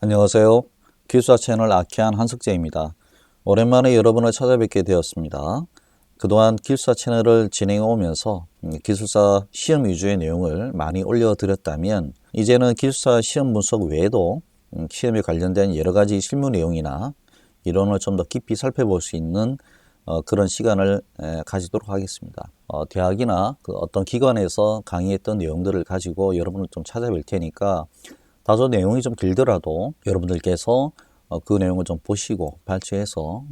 안녕하세요. 기술사 채널 아키한 한석재입니다. 오랜만에 여러분을 찾아뵙게 되었습니다. 그동안 기술사 채널을 진행해 오면서 기술사 시험 위주의 내용을 많이 올려드렸다면 이제는 기술사 시험 분석 외에도 시험에 관련된 여러 가지 실무 내용이나 이론을 좀 더 깊이 살펴볼 수 있는 그런 시간을 가지도록 하겠습니다. 대학이나 어떤 기관에서 강의했던 내용들을 가지고 여러분을 좀 찾아뵐 테니까 다소 내용이 좀 길더라도 여러분들께서 그 내용을 좀 보시고 발췌해서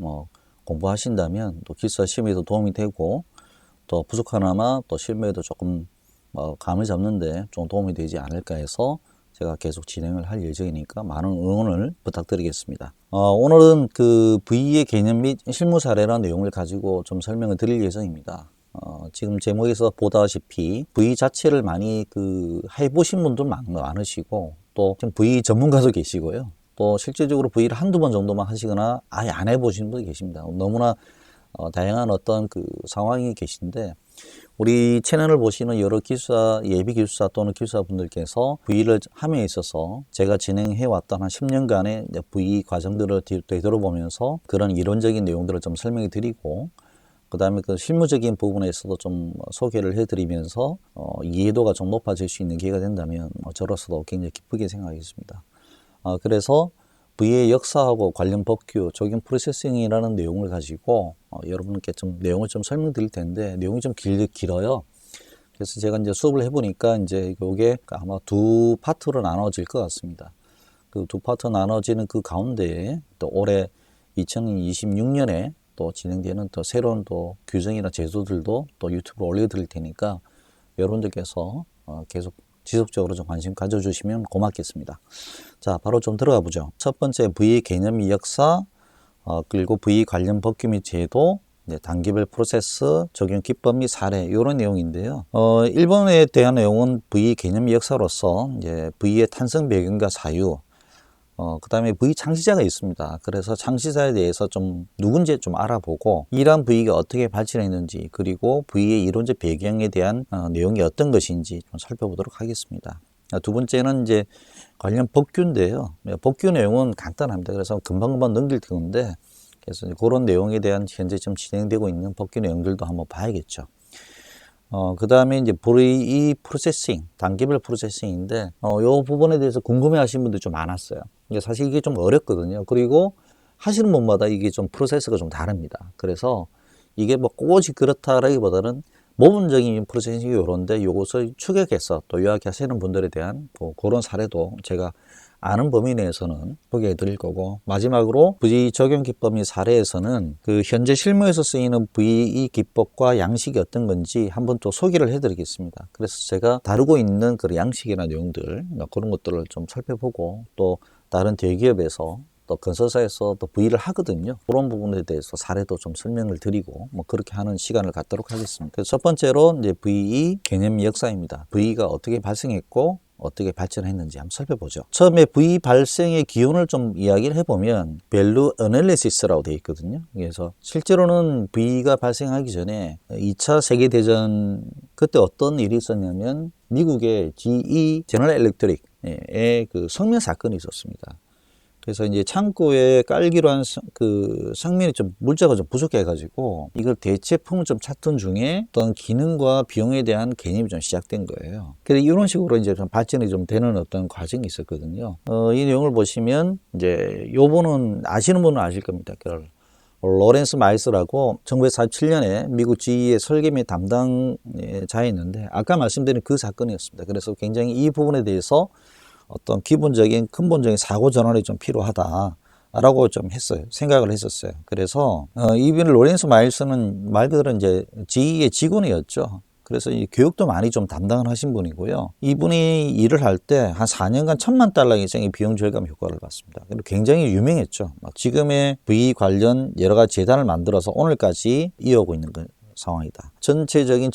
공부하신다면 또 기술사 시험에도 도움이 되고 또 부족하나마 또 실무에도 조금 감을 잡는데 좀 도움이 되지 않을까 해서 제가 계속 진행을 할 예정이니까 많은 응원을 부탁드리겠습니다. 오늘은 그 V의 개념 및 실무 사례라는 내용을 가지고 좀 설명을 드릴 예정입니다. 지금 제목에서 보다시피 V 자체를 많이 해보신 분들 많으시고 또 지금 V 전문가도 계시고요. 또 실질적으로 V를 한두 번 정도만 하시거나 아예 안 해보신 분도 계십니다. 너무나 다양한 어떤 상황이 계신데 우리 채널을 보시는 여러 기술사, 예비 기술사 또는 기술사 분들께서 V를 함에 있어서 제가 진행해 왔던 한 10년간의 V 과정들을 되돌아보면서 그런 이론적인 내용들을 좀 설명해 드리고 그 다음에 실무적인 부분에서도 좀 소개를 해드리면서 이해도가 좀 높아질 수 있는 기회가 된다면 저로서도 굉장히 기쁘게 생각하겠습니다. 그래서 V의 역사하고 관련 법규, 적용 프로세싱이라는 내용을 가지고 여러분께 좀 내용을 좀 설명드릴 텐데 내용이 좀 길어요. 그래서 제가 이제 수업을 해보니까 이제 이게 아마 두 파트로 나눠질 것 같습니다. 그 두 파트 나눠지는 그 가운데에 또 올해 2026년에 또 진행되는 또 새로운 또 규정이나 제도들도 또 유튜브로 올려드릴 테니까 여러분들께서 계속 지속적으로 좀 관심 가져주시면 고맙겠습니다. 자, 바로 좀 들어가 보죠. 첫 번째 V의 개념 및 역사, 그리고 V 관련 법규 및 제도, 단계별 프로세스, 적용 기법 및 사례 이런 내용인데요. 1번에 대한 내용은 V 개념 및 역사로서 이제 V의 탄생 배경과 사유, 그 다음에 V 창시자가 있습니다. 그래서 창시자에 대해서 좀 누군지 좀 알아보고 이러한 V가 어떻게 발전했는지 그리고 V의 이론적 배경에 대한 내용이 어떤 것인지 좀 살펴보도록 하겠습니다. 두 번째는 이제 관련 법규인데요. 법규 내용은 간단합니다. 그래서 금방금방 넘길 텐데 그래서 그런 내용에 대한 현재 좀 진행되고 있는 법규 내용들도 한번 봐야겠죠. 그 다음에 이제 V 프로세싱, 단계별 프로세싱인데, 요 부분에 대해서 궁금해 하시는 분들이 좀 많았어요. 사실 이게 좀 어렵거든요. 그리고 하시는 분마다 이게 좀 프로세스가 좀 다릅니다. 그래서 이게 뭐 꼬지 그렇다라기보다는 모분적인 프로세싱이 요런데 요것을 추격해서 또 요약하시는 분들에 대한 그런 사례도 제가 아는 범위 내에서는 소개해 드릴 거고 마지막으로 V 적용 기법 및 사례에서는 그 현재 실무에서 쓰이는 V 기법과 양식이 어떤 건지 한번 또 소개를 해 드리겠습니다. 그래서 제가 다루고 있는 그 양식이나 내용들 그런 것들을 좀 살펴보고 또 다른 대기업에서 또 건설사에서 또 V를 하거든요. 그런 부분에 대해서 사례도 좀 설명을 드리고 그렇게 하는 시간을 갖도록 하겠습니다. 그래서 첫 번째로 이제 V 개념 역사입니다. V가 어떻게 발생했고 어떻게 발전했는지 한번 살펴보죠. 처음에 V 발생의 기원을 좀 이야기를 해보면 Value Analysis라고 되어 있거든요. 그래서 실제로는 V가 발생하기 전에 2차 세계대전 그때 어떤 일이 있었냐면 미국의 GE 제너럴 일렉트릭의 그 성명 사건이 있었습니다. 그래서 이제 창고에 깔기로 한 그 성면이 좀 물자가 좀 부족해가지고 이걸 대체품을 좀 찾던 중에 어떤 기능과 비용에 대한 개념이 좀 시작된 거예요. 그래서 이런 식으로 이제 좀 발전이 좀 되는 어떤 과정이 있었거든요. 이 내용을 보시면 이제 요번은 아시는 분은 아실 겁니다. 로렌스 마이스라고 1947년에 미국 GE의 설계 및 담당자였는데 아까 말씀드린 그 사건이었습니다. 그래서 굉장히 이 부분에 대해서 어떤 기본적인 근본적인 사고 전환이 좀 필요하다라고 좀 생각을 했었어요. 그래서 이분 로렌스 마일스는 말 그대로 이제 GE의 직원이었죠. 그래서 이 교육도 많이 좀 담당을 하신 분이고요. 이분이 일을 할 때 한 4년간 $10,000,000 이상의 비용 절감 효과를 봤습니다. 그리고 굉장히 유명했죠. 지금의 V 관련 여러 가지 재단을 만들어서 오늘까지 이어오고 있는 거예요. 상황이다. 전체적인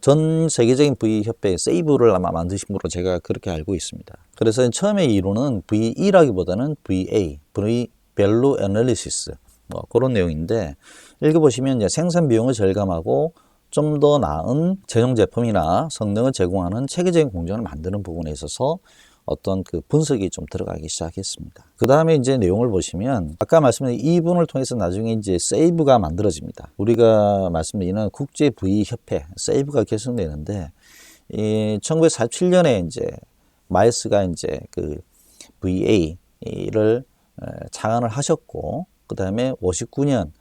전 세계적인 V 협회 세이브를 아마 만드신 분으로 제가 그렇게 알고 있습니다. 그래서 처음에 이론은 VE라기보다는 VA, V Value Analysis 그런 내용인데 읽어보시면 이제 생산 비용을 절감하고 좀 더 나은 최종 제품이나 성능을 제공하는 체계적인 공정을 만드는 부분에 있어서 어떤 그 분석이 좀 들어가기 시작했습니다. 그 다음에 이제 내용을 보시면 아까 말씀드린 이분을 통해서 나중에 이제 세이브가 만들어집니다. 우리가 말씀드리는 국제부의협회 세이브가 결성되는데, 이 1947년에 이제 마이스가 이제 그 VA를 창안을 하셨고, 그 다음에 59년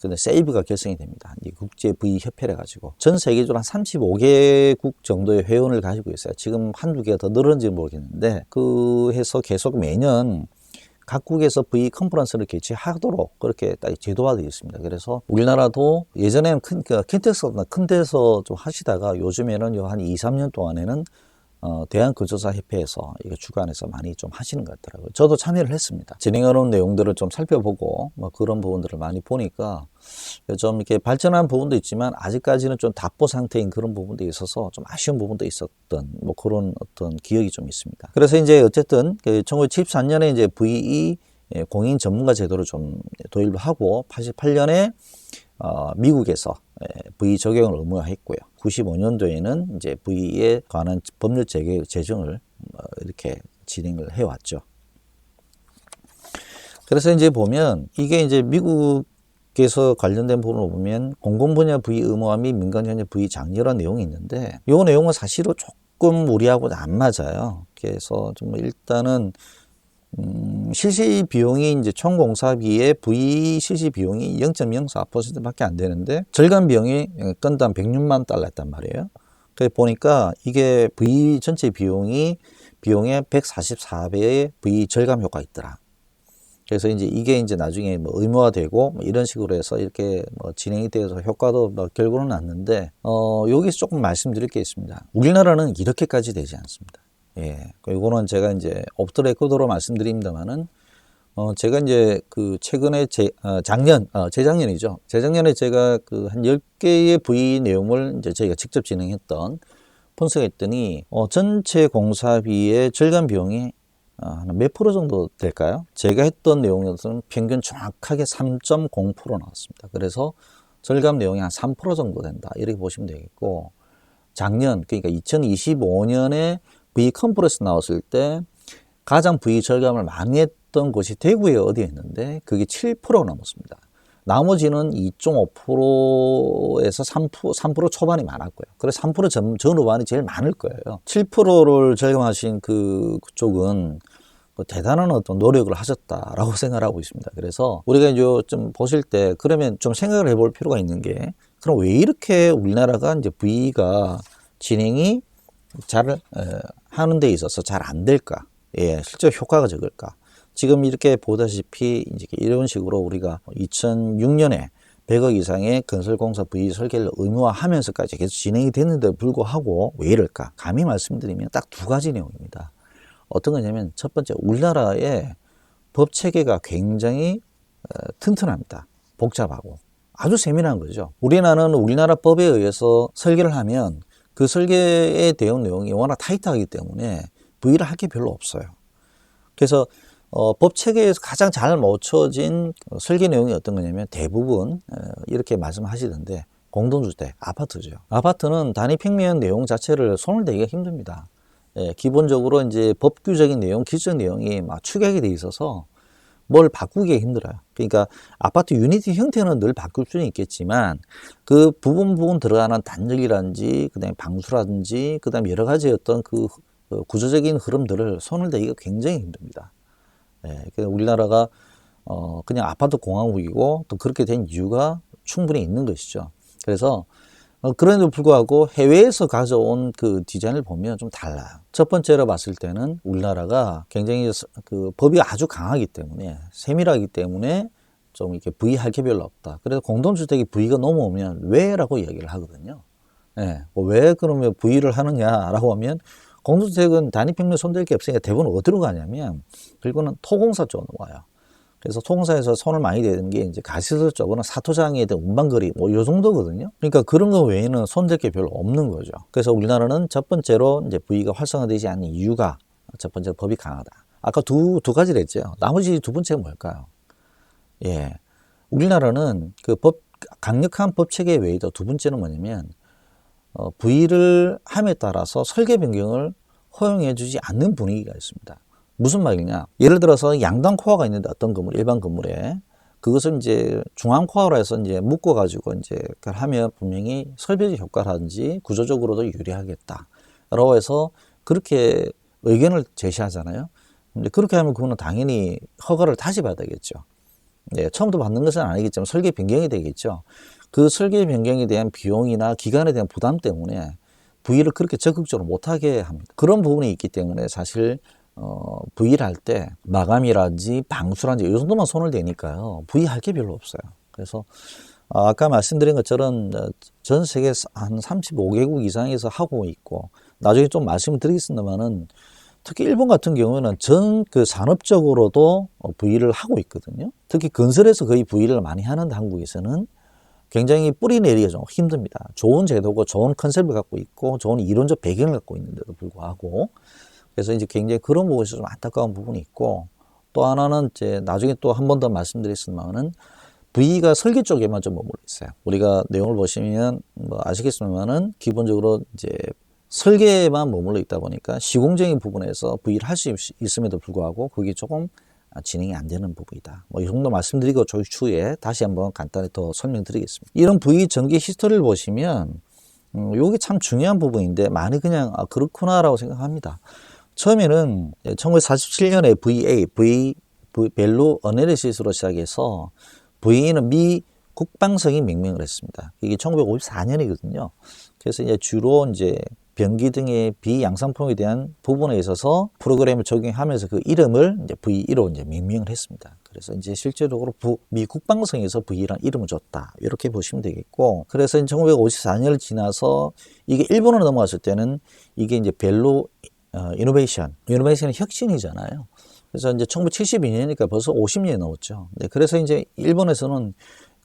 근데 세이브가 결성이 됩니다. 이 국제부의협회래 가지고 전 세계적으로 한 35개국 정도의 회원을 가지고 있어요. 지금 한두 개가 더 늘었는지 모르겠는데, 그 해서 계속 매년 각국에서 V 컨퍼런스를 개최하도록 그렇게 딱 제도화되어 있습니다. 그래서 우리나라도 예전에는 큰 데서 좀 하시다가 요즘에는 한 2, 3년 동안에는 대한근조사협회에서 이거 주관해서 많이 좀 하시는 것 같더라고요. 저도 참여를 했습니다. 진행하는 내용들을 좀 살펴보고 뭐 그런 부분들을 많이 보니까 좀 이렇게 발전한 부분도 있지만 아직까지는 좀 답보 상태인 그런 부분도 있어서 좀 아쉬운 부분도 있었던 뭐 그런 어떤 기억이 좀 있습니다. 그래서 이제 어쨌든 1974년에 이제 VE 공인 전문가 제도를 좀 도입을 하고 88년에 미국에서 V 적용을 의무화했고요. 95년도에는 이제 V에 관한 법률 제정을 이렇게 진행을 해왔죠. 그래서 이제 보면 이게 이제 미국에서 관련된 부분을 보면 공공 분야 V 의무화 및 민간 현재 V 장려라는 내용이 있는데, 이 내용은 사실은 조금 우리하고는 안 맞아요. 그래서 좀 일단은 실시 비용이 이제 총 공사비의 V 실시 비용이 0.04%밖에 안 되는데 절감 비용이 건당 106만 달러였단 말이에요. 그래 보니까 이게 V 전체 비용의 144배의 V 절감 효과가 있더라. 그래서 이게 이제 나중에 뭐 의무화되고 뭐 이런 식으로 해서 이렇게 뭐 진행이 되어서 효과도 뭐 결과는 났는데, 여기서 조금 말씀드릴 게 있습니다. 우리나라는 이렇게까지 되지 않습니다. 예, 이거는 제가 이제 오프 더 레코드로 말씀드립니다만은, 제가 이제 그 최근에 재작년이죠. 재작년에 제가 그 한 10개의 V 내용을 이제 저희가 직접 진행했던 분석했더니, 전체 공사비의 절감 비용이 한 몇 프로 정도 될까요? 제가 했던 내용에서는 평균 정확하게 3.0% 나왔습니다. 그래서 절감 내용이 한 3% 정도 된다. 이렇게 보시면 되겠고, 작년, 그러니까 2025년에 V 컴프레스 나왔을 때 가장 V 절감을 많이 했던 곳이 대구에 어디에 있는데 그게 7% 넘었습니다. 나머지는 2.5%에서 3% 초반이 많았고요. 그래서 3% 전후반이 제일 많을 거예요. 7%를 절감하신 그쪽은 대단한 어떤 노력을 하셨다라고 생각을 하고 있습니다. 그래서 우리가 이제 좀 보실 때 그러면 좀 생각을 해볼 필요가 있는 게, 그럼 왜 이렇게 우리나라가 이제 V가 진행이 잘 하는 데 있어서 잘 안 될까? 예, 실제 효과가 적을까? 지금 이렇게 보다시피 이제 이런 식으로 우리가 2006년에 100억 이상의 건설공사 V 설계를 의무화하면서까지 계속 진행이 됐는데도 불구하고 왜 이럴까? 감히 말씀드리면 딱 두 가지 내용입니다. 어떤 거냐면 첫 번째, 우리나라의 법 체계가 굉장히 튼튼합니다. 복잡하고 아주 세밀한 거죠. 우리나라 법에 의해서 설계를 하면 그 설계에 대한 내용이 워낙 타이트하기 때문에 V를 할 게 별로 없어요. 그래서 법 체계에서 가장 잘 맞춰진 설계 내용이 어떤 거냐면 대부분 이렇게 말씀하시던데, 공동주택, 아파트죠. 아파트는 단위 평면 내용 자체를 손을 대기가 힘듭니다. 예, 기본적으로 이제 법규적인 내용, 기술적 내용이 막 축약이 돼 있어서 뭘 바꾸기가 힘들어요. 그러니까 아파트 유니티 형태는 늘 바꿀 수는 있겠지만 그 부분 들어가는 단열이라든지 그다음에 방수라든지 그다음에 여러 가지 어떤 그 구조적인 흐름들을 손을 대기가 굉장히 힘듭니다. 예, 우리나라가 그냥 아파트 공화국이고 또 그렇게 된 이유가 충분히 있는 것이죠. 그래서 그럼에도 불구하고 해외에서 가져온 그 디자인을 보면 좀 달라요. 첫 번째로 봤을 때는 우리나라가 굉장히 그 법이 아주 강하기 때문에, 세밀하기 때문에 좀 이렇게 V 할 게 별로 없다. 그래서 공동주택이 V가 넘어오면 왜라고 이야기를 하거든요. 예, 왜 그러면 V를 하느냐라고 하면, 공동주택은 단위평면 손댈 게 없으니까 대부분 어디로 가냐면 그리고는 토공사 쪽으로 와요. 그래서 토공사에서 손을 많이 대는 게 이제 가시설 쪽으로는 사토장에 대한 운반거리 뭐 요 정도거든요. 그러니까 그런 거 외에는 손댈 게 별로 없는 거죠. 그래서 우리나라는 첫 번째로 이제 V가 활성화되지 않는 이유가, 첫 번째로 법이 강하다. 아까 두 가지를 했죠. 나머지 두 번째가 뭘까요? 예, 우리나라는 그 강력한 법 체계 외에도 두 번째는 뭐냐면 V를 함에 따라서 설계 변경을 허용해주지 않는 분위기가 있습니다. 무슨 말이냐? 예를 들어서 양당 코어가 있는데 어떤 건물, 일반 건물에 그것을 이제 중앙 코어로 해서 이제 묶어가지고 이제 그걸 하면 분명히 설비적 효과라든지 구조적으로도 유리하겠다. 라고 해서 그렇게 의견을 제시하잖아요. 근데 그렇게 하면 그거는 당연히 허가를 다시 받아야겠죠. 네, 처음부터 받는 것은 아니겠지만 설계 변경이 되겠죠. 그 설계 변경에 대한 비용이나 기간에 대한 부담 때문에 V를 그렇게 적극적으로 못하게 합니다. 그런 부분이 있기 때문에 사실 V를 할 때 마감이라든지 방수라든지 이 정도만 손을 대니까요. V 할 게 별로 없어요. 그래서 아까 말씀드린 것처럼 전 세계 한 35개국 이상에서 하고 있고 나중에 좀 말씀을 드리겠습니다만은 특히 일본 같은 경우에는 전 그 산업적으로도 V를 하고 있거든요. 특히 건설에서 거의 V를 많이 하는데 한국에서는 굉장히 뿌리 내리기가 좀 힘듭니다. 좋은 제도고 좋은 컨셉을 갖고 있고 좋은 이론적 배경을 갖고 있는데도 불구하고 그래서 이제 굉장히 그런 부분에서 좀 안타까운 부분이 있고 또 하나는 이제 나중에 또 한 번 더 말씀드리겠습니다만은 V가 설계 쪽에만 좀 머물러 있어요. 우리가 내용을 보시면 뭐 아시겠습니다만은 기본적으로 이제 설계에만 머물러 있다 보니까 시공적인 부분에서 V를 할 수 있음에도 불구하고 그게 조금 진행이 안 되는 부분이다. 뭐 이 정도 말씀드리고 추후에 다시 한번 간단히 더 설명드리겠습니다. 이런 V 전기 히스토리를 보시면 이게 참 중요한 부분인데 많이 그냥 그렇구나라고 생각합니다. 처음에는 1947년에 밸류 어널리시스로 시작해서 V는 미 국방성이 명명을 했습니다. 이게 1954년이거든요. 그래서 이제 주로 이제 변기 등의 비양산품에 대한 부분에 있어서 프로그램을 적용하면서 그 이름을 이제 V2로 이제 명명을 했습니다. 그래서 이제 실제적으로 미 국방성에서 V라는 이름을 줬다. 이렇게 보시면 되겠고, 그래서 1954년을 지나서 이게 일본으로 넘어갔을 때는 이게 이제 밸류 이노베이션은 혁신이잖아요. 그래서 이제 1972년이니까 벌써 50년이 넘었죠. 네, 그래서 이제 일본에서는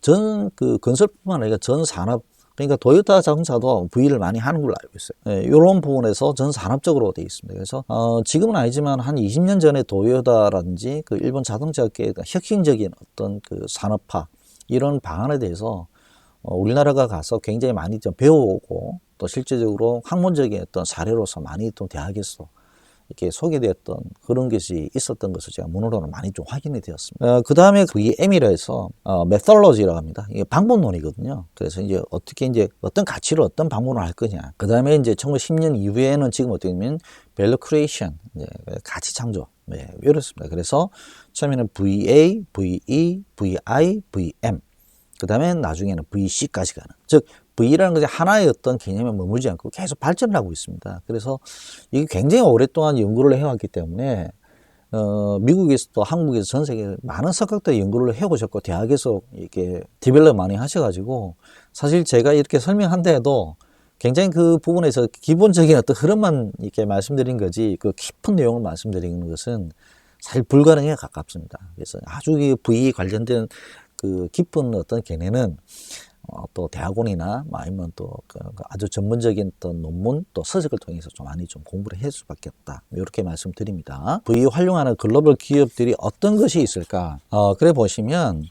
전 그 건설뿐만 아니라 전 산업, 그러니까 도요타 자동차도 V를 많이 하는 걸로 알고 있어요. 네, 이런 부분에서 전 산업적으로 되어 있습니다. 그래서 지금은 아니지만 한 20년 전에 도요타라든지 그 일본 자동차계의 혁신적인 어떤 그 산업화 이런 방안에 대해서 우리나라가 가서 굉장히 많이 좀 배워오고 또 실제적으로 학문적인 어떤 사례로서 많이 또 대학에서 이렇게 소개되었던 그런 것이 있었던 것을 제가 문헌으로 많이 좀 확인이 되었습니다. 그 다음에 VM이라 해서 methodology라고 합니다. 이게 방법론이거든요. 그래서 이제 어떻게 이제 어떤 가치로 어떤 방법을 할 거냐. 그 다음에 이제 1910년 이후에는 지금 어떻게 보면 value creation, 가치 창조. 네, 이렇습니다. 그래서 처음에는 VA, VE, VI, VM. 그 다음에 나중에는 VC까지 가는. 즉, V라는 것이 하나의 어떤 개념에 머물지 않고 계속 발전을 하고 있습니다. 그래서 이게 굉장히 오랫동안 연구를 해왔기 때문에 미국에서도 한국에서 전 세계 많은 석학들이 연구를 해오셨고 대학에서 이렇게 디벨롭 많이 하셔가지고 사실 제가 이렇게 설명한다 해도 굉장히 그 부분에서 기본적인 어떤 흐름만 이렇게 말씀드린 거지 그 깊은 내용을 말씀드리는 것은 사실 불가능에 가깝습니다. 그래서 아주 V 관련된 그 깊은 어떤 개념은 또 대학원이나 아니면 또 아주 전문적인 어떤 논문 또 서적을 통해서 좀 많이 좀 공부를 할 수밖에 없다. 이렇게 말씀드립니다. V 활용하는 글로벌 기업들이 어떤 것이 있을까? 그래 보시면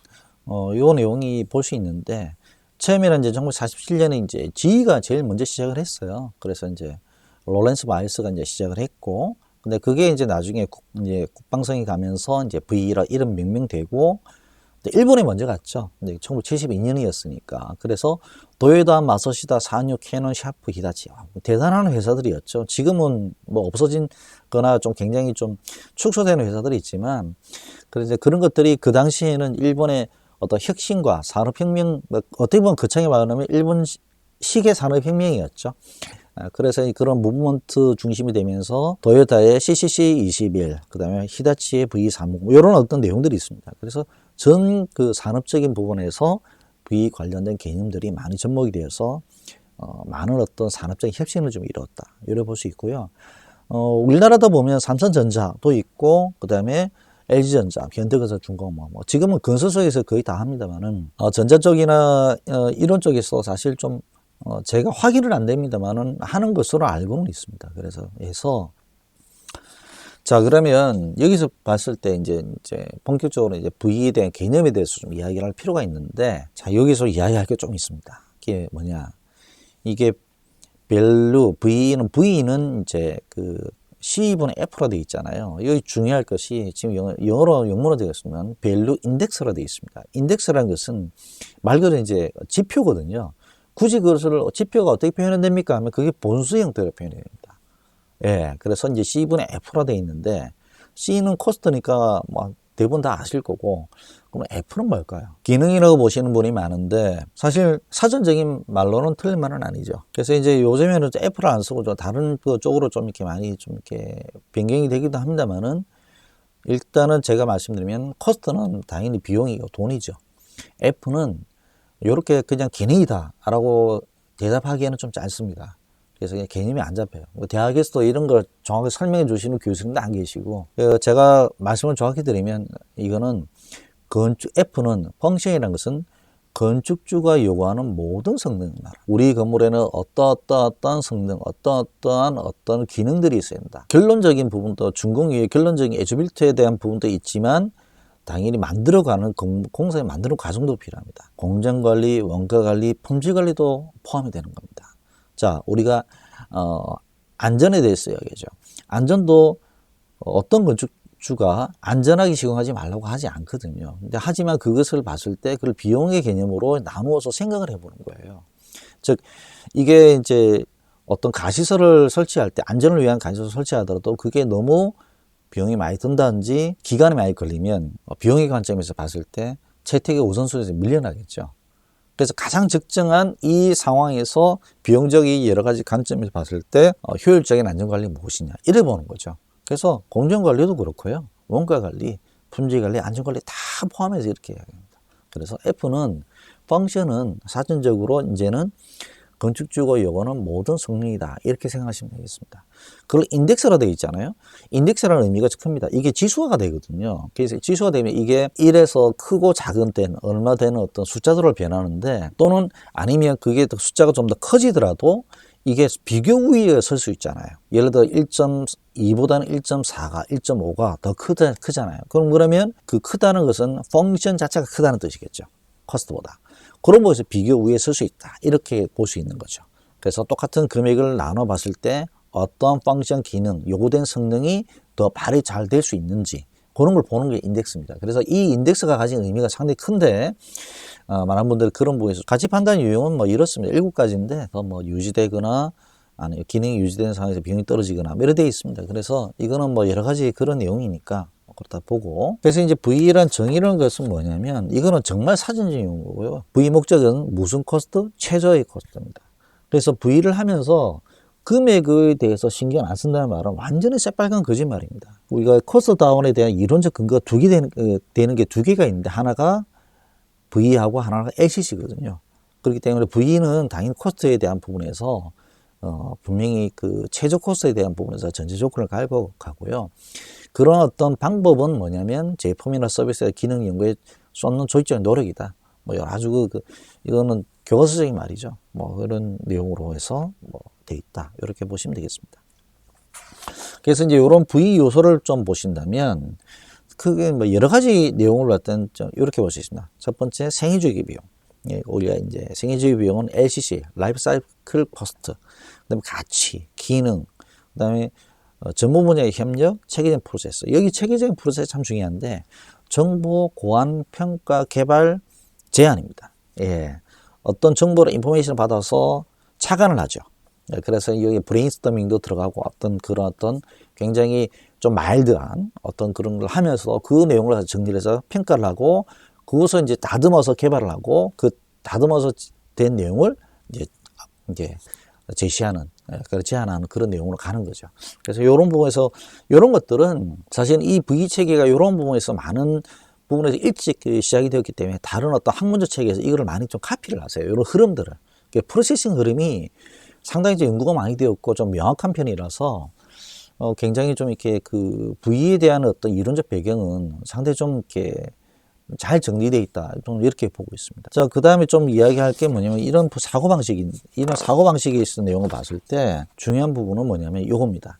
요 내용이 볼 수 있는데 처음에는 이제 1947년에 이제 GE가 제일 먼저 시작을 했어요. 그래서 이제 로렌스 바이스가 이제 시작을 했고, 근데 그게 이제 나중에 이제 국방성이 가면서 이제 V라 이름 명명되고. 일본에 먼저 갔죠. 1972년이었으니까. 그래서 도요타, 마소시다, 산유, 캐논, 샤프, 히다치 대단한 회사들이었죠. 지금은 뭐 없어진 거나 좀 굉장히 좀 축소되는 회사들이 있지만 그래서 그런 것들이 그 당시에는 일본의 어떤 혁신과 산업혁명, 어떻게 보면 거창하게 말하면 일본식의 산업혁명이었죠. 그래서 그런 무브먼트 중심이 되면서 도요타의 CCC21, 그 다음에 히다치의 V30, 이런 어떤 내용들이 있습니다. 그래서 전 그 산업적인 부분에서 V 관련된 개념들이 많이 접목이 되어서 많은 어떤 산업적인 혁신을 좀 이루었다. 이렇게 볼 수 있고요. 우리나라도 보면 삼성전자도 있고, 그 다음에 LG전자, 현대건설중공업, 지금은 건설 속에서 거의 다 합니다만은, 전자 쪽이나 이런 쪽에서 사실 좀 제가 확인은 안 됩니다만은 하는 것으로 알고는 있습니다. 그래서 자, 그러면 여기서 봤을 때 이제 본격적으로 이제 V에 대한 개념에 대해서 좀 이야기를 할 필요가 있는데, 자, 여기서 이야기할 게 좀 있습니다. 이게 뭐냐. 이게 V는 이제 그 C분의 F로 되어 있잖아요. 여기 중요할 것이 지금 영어로 영문으로 되어 있으면 value index로 되어 있습니다. index라는 것은 말 그대로 이제 지표거든요. 굳이 그것을 지표가 어떻게 표현이 됩니까 하면 그게 본수 형태로 표현이 됩니다. 예, 그래서 이제 C분의 F로 되어 있는데 C는 코스트니까 뭐 대부분 다 아실 거고, 그럼 F는 뭘까요? 기능이라고 보시는 분이 많은데 사실 사전적인 말로는 틀린 말은 아니죠. 그래서 이제 요즘에는 F를 안 쓰고 좀 다른 그 쪽으로 좀 이렇게 많이 좀 이렇게 변경이 되기도 합니다만은, 일단은 제가 말씀드리면 코스트는 당연히 비용이고 돈이죠. F는 이렇게 그냥 기능이다라고 대답하기에는 좀 짧습니다. 그래서 그냥 개념이 안 잡혀요. 대학에서도 이런 걸 정확히 설명해 주시는 교수님도 안 계시고, 제가 말씀을 정확히 드리면 이거는 F는 펑션이라는 것은 건축주가 요구하는 모든 성능을 말합니다. 우리 건물에는 어떠한 성능, 어떤 기능들이 있어야 된다. 결론적인 부분도 준공의 결론적인 에즈빌트에 대한 부분도 있지만 당연히 만들어가는 공사에 만드는 과정도 필요합니다. 공정관리, 원가관리, 품질관리도 포함이 되는 겁니다. 자, 우리가 안전에 대해서 이야기하죠. 안전도 어떤 건축주가 안전하게 시공하지 말라고 하지 않거든요. 근데 하지만 그것을 봤을 때 그걸 비용의 개념으로 나누어서 생각을 해보는 거예요. 즉, 이게 이제 어떤 가시설을 설치할 때, 안전을 위한 가시설을 설치하더라도 그게 너무 비용이 많이 든다든지 기간이 많이 걸리면 비용의 관점에서 봤을 때 채택의 우선순위에서 밀려나겠죠. 그래서 가장 적정한 이 상황에서 비용적인 여러 가지 관점에서 봤을 때 효율적인 안전관리 무엇이냐, 이래 보는 거죠. 그래서 공정관리도 그렇고요, 원가관리, 품질관리, 안전관리 다 포함해서 이렇게 이야기합니다. 그래서 F는 펑션은 사전적으로 이제는 건축주가 요구하는 모든 성능이다, 이렇게 생각하시면 되겠습니다. 그걸 인덱스로 되어 있잖아요. 인덱스라는 의미가 큽니다. 이게 지수화가 되거든요. 그래서 지수화 되면 이게 1에서 크고 작은 때는 얼마 되는 어떤 숫자들을 변하는데, 또는 아니면 그게 숫자가 좀 더 커지더라도 이게 비교 우위에 설 수 있잖아요. 예를 들어 1.2보다는 1.4가 1.5가 더 크잖아요. 그러면 그 크다는 것은 펑션 자체가 크다는 뜻이겠죠. 코스트보다. 그런 곳에서 비교 우위에 설 수 있다, 이렇게 볼 수 있는 거죠. 그래서 똑같은 금액을 나눠 봤을 때 어떤 펑션 기능, 요구된 성능이 더 발휘 잘 될 수 있는지, 그런 걸 보는 게 인덱스입니다. 그래서 이 인덱스가 가진 의미가 상당히 큰데, 많은 분들이 그런 부분에서 가치 판단 유형은 뭐 이렇습니다. 7가지인데 더 뭐 유지되거나 아니 기능이 유지되는 상황에서 비용이 떨어지거나 이렇게 되어 있습니다. 그래서 이거는 뭐 여러 가지 그런 내용이니까 그렇다 보고, 그래서 이제 V란 정의라는 것은 뭐냐면 이거는 정말 사전적인 거고요. V 목적은 무슨 코스트? 최저의 코스트입니다. 그래서 V를 하면서 금액에 대해서 신경 안 쓴다는 말은 완전히 새빨간 거짓말입니다. 우리가 코스트 다운에 대한 이론적 근거가 되는 게 두 개가 있는데, 하나가 V하고 하나가 LCC거든요. 그렇기 때문에 V는 당연히 코스트에 대한 부분에서 분명히 그 최저 코스트에 대한 부분에서 전제 조건을 갈고 가고요. 그런 어떤 방법은 뭐냐면 제품이나 서비스의 기능 연구에 쏟는 조직적인 노력이다. 뭐 아주 이거는 교과서적인 말이죠. 뭐 그런 내용으로 해서 뭐 돼 있다, 이렇게 보시면 되겠습니다. 그래서 이제 이런 V 요소를 좀 보신다면 크게 뭐 여러 가지 내용을 갖다 좀 이렇게 볼 수 있습니다. 첫 번째, 생애주기 비용. 예, 우리가 이제 생애주기 비용은 LCC, 라이프 사이클 코스트, 그다음에 가치, 기능, 그다음에 전문 분야의 협력, 체계적인 프로세스. 여기 체계적인 프로세스 참 중요한데, 정보 고안, 평가, 개발, 제안입니다. 예, 어떤 정보를 인포메이션을 받아서 착안을 하죠. 예, 그래서 여기 브레인스토밍도 들어가고 어떤 굉장히 좀 마일드한 어떤 그런 걸 하면서 그 내용을 정리를 해서 평가를 하고, 그것을 이제 다듬어서 개발을 하고, 그 다듬어서 된 내용을 이제 제시하는, 제안하는 그런 내용으로 가는 거죠. 그래서 이런 부분에서, 이런 것들은 사실 이 V 체계가 이런 부분에서 많은 부분에서 일찍 시작이 되었기 때문에 다른 어떤 학문적 체계에서 이거를 많이 좀 카피를 하세요. 이런 흐름들을. 프로세싱 흐름이 상당히 좀 연구가 많이 되었고 좀 명확한 편이라서 굉장히 좀 이렇게 그 V에 대한 어떤 이론적 배경은 상당히 좀 이렇게 잘 정리되어 있다, 좀 이렇게 보고 있습니다. 자, 그 다음에 좀 이야기할 게 뭐냐면 이런 사고방식에 있는 내용을 봤을 때 중요한 부분은 뭐냐면 이겁니다.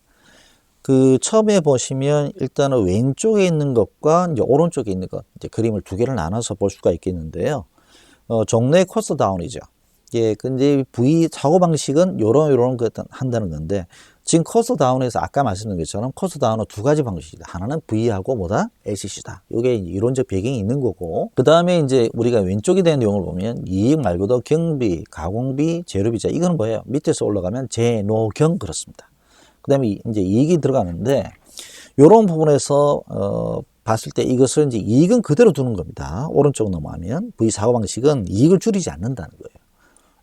그 처음에 보시면 일단은 왼쪽에 있는 것과 이제 오른쪽에 있는 것, 이제 그림을 두 개를 나눠서 볼 수가 있겠는데요. 종래 코스트 다운이죠. 예, 근데 V 사고방식은 요런 것 한다는 건데, 지금 커서 다운에서 아까 말씀드린 것처럼 커서 다운은 두 가지 방식이다. 하나는 V하고 뭐다? LCC다. 이게 이론적 배경이 있는 거고, 그 다음에 이제 우리가 왼쪽에 대한 내용을 보면 이익 말고도 경비, 가공비, 재료비자, 이거는 뭐예요? 밑에서 올라가면 재노경 그렇습니다. 그 다음에 이제 이익이 들어가는데, 이런 부분에서 봤을 때 이것을 이제 이익은 그대로 두는 겁니다. 오른쪽 넘어가면 V 사고방식은 이익을 줄이지 않는다는 거예요.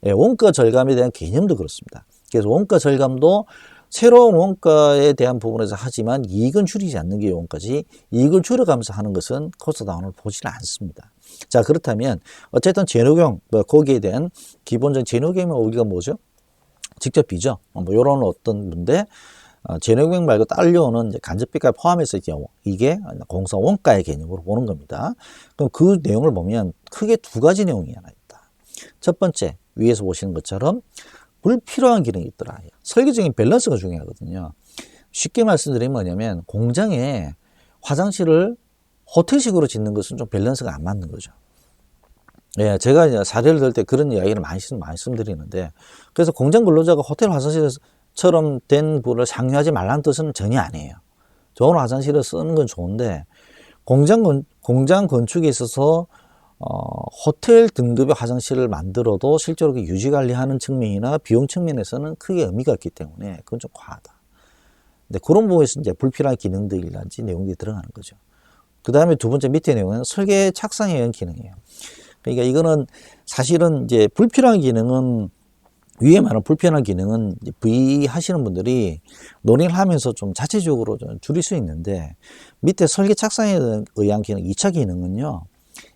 예, 원가 절감에 대한 개념도 그렇습니다. 그래서 원가 절감도 새로운 원가에 대한 부분에서 하지만 이익은 줄이지 않는 게 원가지, 이익을 줄여가면서 하는 것은 코스트 다운을 보지는 않습니다. 자, 그렇다면 어쨌든 재노경, 거기에 대한 기본적인 재노경이면 우리가 뭐죠? 직접 비죠. 뭐 이런 어떤 건데, 재노경 말고 딸려오는 간접비까지 포함해서 이게 공사 원가의 개념으로 보는 겁니다. 그럼 그 내용을 보면 크게 두 가지 내용이 하나 있다. 첫 번째, 위에서 보시는 것처럼 불필요한 기능이 있더라. 설계적인 밸런스가 중요하거든요. 쉽게 말씀드리면 뭐냐면 공장에 화장실을 호텔식으로 짓는 것은 좀 밸런스가 안 맞는 거죠. 예, 제가 이제 사례를 들 때 그런 이야기를 많이 말씀드리는데, 그래서 공장 근로자가 호텔 화장실처럼 된 부를 상유하지 말라는 뜻은 전혀 아니에요. 좋은 화장실을 쓰는 건 좋은데, 공장 건축에 있어서 호텔 등급의 화장실을 만들어도 실제로 유지 관리하는 측면이나 비용 측면에서는 크게 의미가 없기 때문에 그건 좀 과하다. 근데 그런 부분에서 이제 불필요한 기능들이라든지 내용들이 들어가는 거죠. 그 다음에 두 번째 밑에 내용은 설계 착상에 의한 기능이에요. 그러니까 이거는 사실은 이제 불필요한 기능은, 위에 말한 불필요한 기능은 V 하시는 분들이 논의를 하면서 좀 자체적으로 좀 줄일 수 있는데, 밑에 설계 착상에 의한 기능, 2차 기능은요,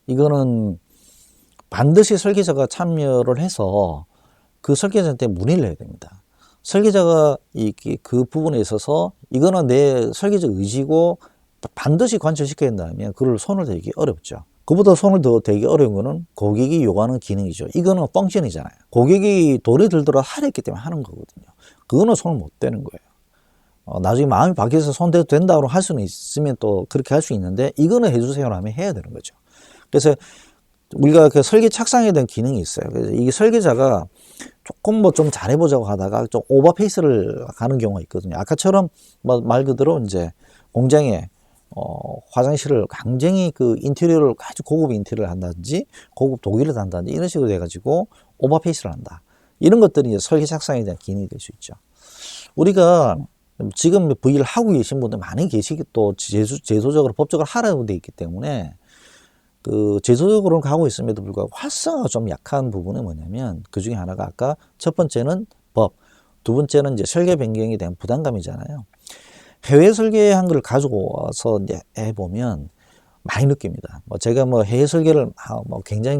이거는 반드시 설계자가 참여를 해서 그 설계자한테 문의를 해야 됩니다. 설계자가 그 부분에 있어서 이거는 내 설계적 의지고 반드시 관철시켜야 된다면 그걸 손을 대기 어렵죠. 그보다 손을 더 대기 어려운 거는 고객이 요구하는 기능이죠. 이거는 펑션이잖아요. 고객이 돈이 들더라 하랬기 때문에 하는 거거든요. 그거는 손을 못 대는 거예요. 나중에 마음이 바뀌어서 손 대도 된다고 할 수는 있으면 또 그렇게 할 수 있는데, 이거는 해주세요 하면 해야 되는 거죠. 그래서 우리가 그 설계 착상에 대한 기능이 있어요. 그래서 이 설계자가 조금 뭐 좀 잘해보자고 하다가 좀 오버페이스를 가는 경우가 있거든요. 아까처럼 말 그대로 이제 공장에 화장실을 굉장히 그 인테리어를 아주 고급 인테리어를 한다든지 고급 도기를 한다든지 이런 식으로 돼가지고 오버페이스를 한다. 이런 것들이 이제 설계 착상에 대한 기능이 될 수 있죠. 우리가 지금 V를 하고 계신 분들 많이 계시기, 또 제도적으로 법적으로 하라고 돼 있기 때문에 그 제도적으로는 가고 있음에도 불구하고 활성화가 좀 약한 부분은 뭐냐면, 그 중에 하나가 아까 첫 번째는 법, 두 번째는 이제 설계 변경에 대한 부담감이잖아요. 해외 설계한 걸 가지고 와서 이제 해보면 많이 느낍니다. 제가 해외 설계를 굉장히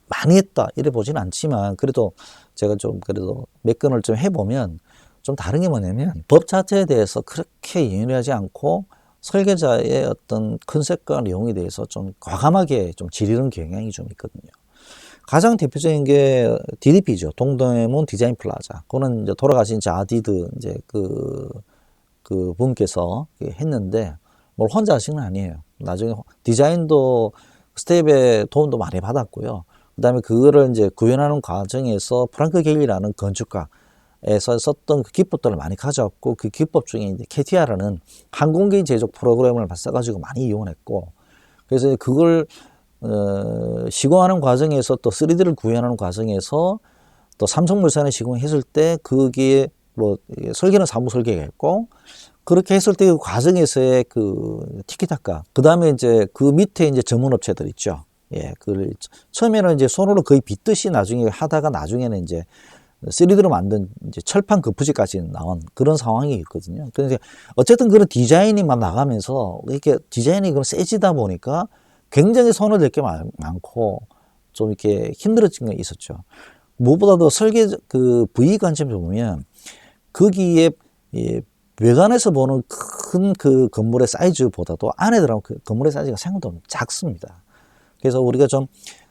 많이 했다 이래 보진 않지만, 그래도 제가 좀 그래도 몇 건을 좀 해보면 좀 다른 게 뭐냐면, 법 자체에 대해서 그렇게 예민하지 않고 설계자의 어떤 컨셉과 내용에 대해서 좀 과감하게 좀 지르는 경향이 좀 있거든요. 가장 대표적인 게 DDP죠. 동대문 디자인 플라자. 그거는 이제 돌아가신 자디드 이제 그 분께서 했는데, 뭘 혼자 하신 건 아니에요. 나중에 디자인도 스텝에 도움도 많이 받았고요. 그 다음에 그거를 이제 구현하는 과정에서 프랑크 게일리라는 건축가에서 썼던 그 기법들을 많이 가져왔고, 그 기법 중에 이제 캐티아라는 항공기 제조 프로그램을 써가지고 많이 이용했고, 그래서 그걸 시공하는 과정에서 또 3D를 구현하는 과정에서 또 삼성물산에 시공했을 때 그게 설계는 사무 설계가 했고, 그렇게 했을 때 그 과정에서의 그 티키타카, 그 다음에 이제 그 밑에 이제 전문업체들 있죠. 예, 처음에는 이제 손으로 거의 빗듯이 나중에 하다가 나중에는 이제 3D로 만든 이제 철판 거푸집까지 나온 그런 상황이 있거든요. 그래서 어쨌든 그런 디자인이 막 나가면서 이렇게 디자인이 그런 세지다 보니까 굉장히 손을 댈 게 많고 좀 이렇게 힘들어진 게 있었죠. 무엇보다도 설계 그 V 관점에서 보면 거기에 외관에서 보는 큰 그 건물의 사이즈보다도 안에 들어가면 그 건물의 사이즈가 생각보다 작습니다. 그래서 우리가 좀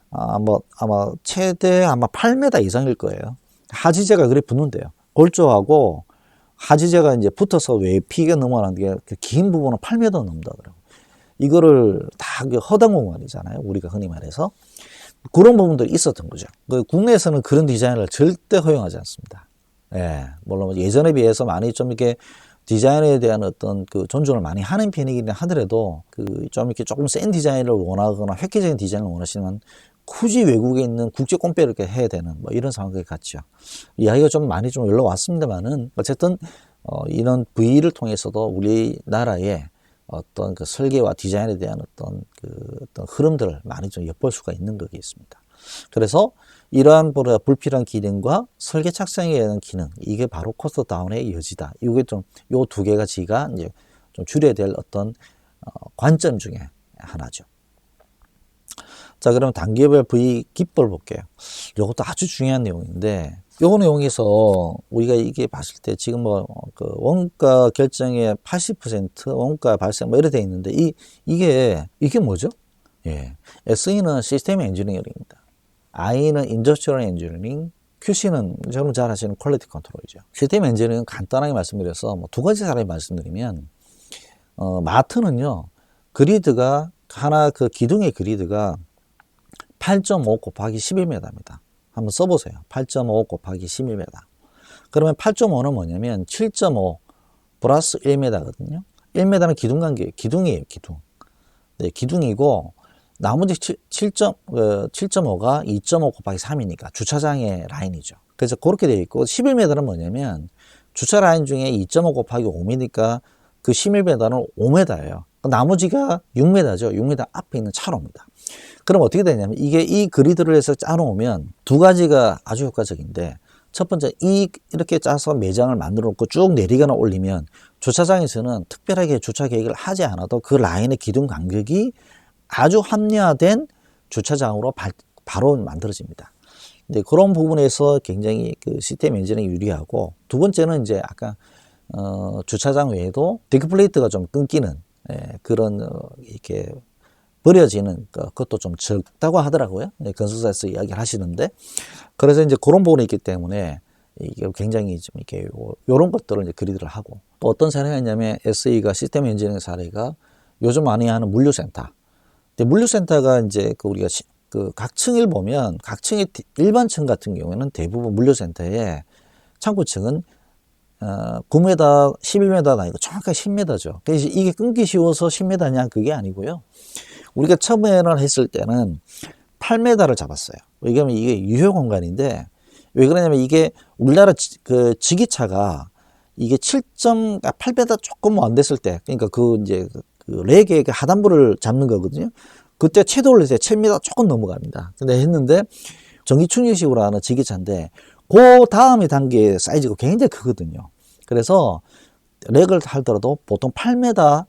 아마 최대 8m 이상일 거예요. 하지재가 그래 붙는데요. 골조하고 하지재가 이제 붙어서 외피가 넘어가는 게 긴 부분은 8m 넘다더라고요. 이거를 다 허당 공간이잖아요. 우리가 흔히 말해서. 그런 부분들이 있었던 거죠. 국내에서는 그런 디자인을 절대 허용하지 않습니다. 예, 물론 예전에 비해서 많이 좀 이렇게 디자인에 대한 어떤 그 존중을 많이 하는 편이긴 하더라도 그 좀 이렇게 조금 센 디자인을 원하거나 획기적인 디자인을 원하시면 굳이 외국에 있는 국제 꼼빼를 이렇게 해야 되는 뭐 이런 상황이 같죠. 이야기가 좀 많이 좀 올라왔습니다만은 어쨌든 이런 V를 통해서도 우리나라의 어떤 그 설계와 디자인에 대한 어떤 흐름들을 많이 좀 엿볼 수가 있는 거겠습니다. 그래서 이러한 불필요한 기능과 설계 착상에 대한 기능, 이게 바로 코스트 다운의 여지다. 이게 좀, 요 두 개가 지가 이제 좀 줄여야 될 어떤 관점 중에 하나죠. 자, 그럼 단계별 V 기법을 볼게요. 이것도 아주 중요한 내용인데, 요 내용에서 우리가 이게 봤을 때 지금 그 원가 결정의 80% 원가 발생 뭐 이렇게 돼 있는데, 이게 뭐죠? 예. SE는 시스템 엔지니어링입니다. I는 인더스트리얼 엔지니어링, QC는 여러분 잘 아시는 퀄리티 컨트롤이죠. 시스템 엔지니어링은 간단하게 말씀드려서 뭐 두 가지 사례 말씀드리면, 마트는요, 그리드가, 하나 그 기둥의 그리드가 8.5 곱하기 11m입니다. 한번 써보세요. 8.5 곱하기 11m. 그러면 8.5는 뭐냐면 7.5 플러스 1m거든요. 1m는 기둥 관계예요. 기둥이에요, 기둥. 네, 기둥이고, 나머지 7.5가 2.5 곱하기 3이니까 주차장의 라인이죠. 그래서 그렇게 되어 있고, 11m는 뭐냐면 주차 라인 중에 2.5 곱하기 5m니까 그 11m는 5m예요. 나머지가 6m죠. 6m 앞에 있는 차로입니다. 그럼 어떻게 되냐면 이게 이 그리드를 해서 짜놓으면 두 가지가 아주 효과적인데, 첫 번째, 이렇게 짜서 매장을 만들어 놓고 쭉 내리거나 올리면 주차장에서는 특별하게 주차 계획을 하지 않아도 그 라인의 기둥 간격이 아주 합리화된 주차장으로 바로 만들어집니다. 근데 그런 부분에서 굉장히 그 시스템 엔진이 유리하고, 두 번째는 이제 아까 주차장 외에도 디크플레이트가 좀 끊기는 그런 이렇게 버려지는 그것도 좀 적다고 하더라고요. 건설사에서 이야기를 하시는데, 그래서 이제 그런 부분이 있기 때문에 이게 굉장히 좀 이렇게 요런 것들을 이제 그리드를 하고, 또 어떤 사례가 있냐면 SE가 시스템 엔지니어링 사례가 요즘 많이 하는 물류센터. 근데 물류센터가 이제 그 우리가 그 각 층을 보면 각 층의 일반 층 같은 경우에는 대부분 물류센터에 창고층은 9m, 11m가 아니고 정확하게 10m죠. 그래서 이게 끊기 쉬워서 10m냐 그게 아니고요. 우리가 처음에는 했을 때는 8m를 잡았어요. 왜냐면 이게 유효 공간인데, 왜 그러냐면 이게 우리나라 그 지기차가 이게 8m 조금 안 됐을 때, 그러니까 그 이제 그 레게의 하단부를 잡는 거거든요. 그때 최대로 해서 1000m 조금 넘어갑니다. 근데 했는데 전기 충전식으로 하는 지기차인데 그 다음의 단계의 사이즈가 굉장히 크거든요. 그래서 렉을 하더라도 보통 8m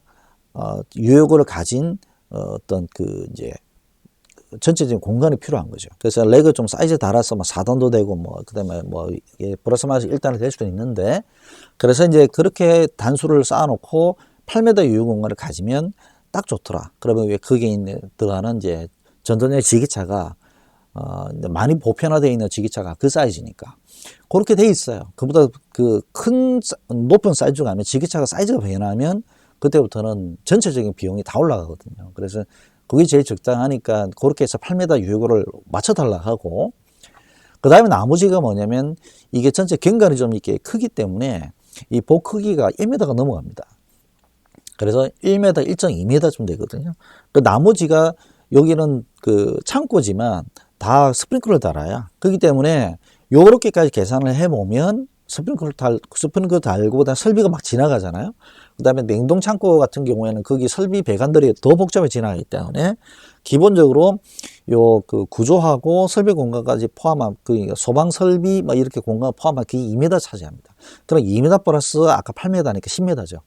유효를 가진 어떤 그 이제 전체적인 공간이 필요한 거죠. 그래서 렉을 좀 사이즈 달아서 뭐 4단도 되고 뭐 그다음에 뭐 플러스 마이너스 1단이 될 수도 있는데, 그래서 이제 그렇게 단수를 쌓아놓고 8m 유효 공간을 가지면 딱 좋더라. 그러면 왜 거기에 들어가는 이제 전동의 지기차가 많이 보편화되어 있는 지기차가 그 사이즈니까 그렇게 돼 있어요. 그보다 그 큰 높은 사이즈가 아니면 지기차가 사이즈가 변하면 그때부터는 전체적인 비용이 다 올라가거든요. 그래서 그게 제일 적당하니까 그렇게 해서 8m 유효를 맞춰달라 하고, 그 다음에 나머지가 뭐냐면 이게 전체 경관이 좀 이렇게 크기 때문에 이 복 크기가 1m가 넘어갑니다. 그래서 1m, 1.2m쯤 되거든요. 그 나머지가 여기는 그 창고지만 다 스프링클러를 달아요. 그렇기 때문에 요렇게까지 계산을 해보면 스프링클러 달고 그다음 설비가 막 지나가잖아요. 그 다음에 냉동 창고 같은 경우에는 거기 설비 배관들이 더 복잡하게 지나가기 때문에 기본적으로 요 그 구조하고 설비 공간까지 포함한 그 소방 설비 막 이렇게 공간 포함한 그게 2m 차지합니다. 그럼 2m 플러스 아까 8m니까 10m죠.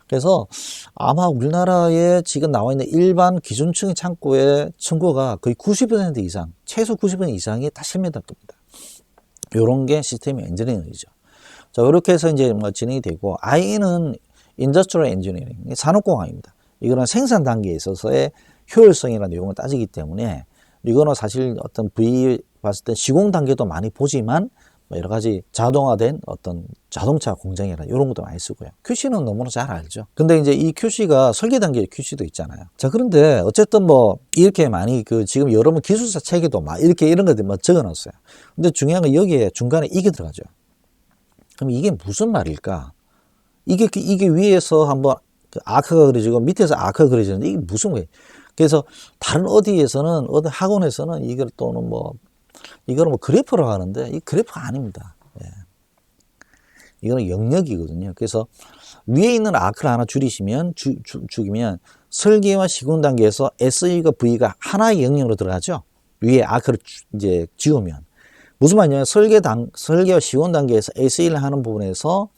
그래서 아마 우리나라에 지금 나와 있는 일반 기준층의 창고의 층고가 거의 90% 이상, 최소 90% 이상이 다 10m 겁니다. 요런 게 시스템 엔지니어링이죠. 자, 이렇게 해서 이제 뭐 진행이 되고, I는 인더스트리얼 엔지니어링, 산업공학입니다. 이거는 생산 단계에 있어서의 효율성이라는 내용을 따지기 때문에, 이거는 사실 어떤 V 봤을 때 시공 단계도 많이 보지만 여러 가지 자동화된 어떤 자동차 공장이나 이런 것도 많이 쓰고요. QC는 너무나 잘 알죠. 근데 이제 이 QC가 설계 단계의 QC도 있잖아요. 자, 그런데 어쨌든 뭐 이렇게 많이 지금 여러분 기술사 체계도 막 이렇게 이런 것들 막 적어 놨어요. 근데 중요한 건 여기에 중간에 이게 들어가죠. 그럼 이게 무슨 말일까? 이게 위에서 한번 아크가 그려지고 밑에서 아크가 그려지는데 이게 무슨 거예요? 그래서 다른 어디에서는, 어디 학원에서는 이걸 또는 이거는 그래프라고 하는데 이 그래프가 아닙니다. 예. 이거는 영역이거든요. 그래서 위에 있는 아크를 하나 줄이시면, 죽이면 설계와 시공 단계에서 SE가 V가 하나의 영역으로 들어가죠. 위에 아크를 이제 지우면. 무슨 말이냐면 설계와 시공 단계에서 SE를 하는 부분에서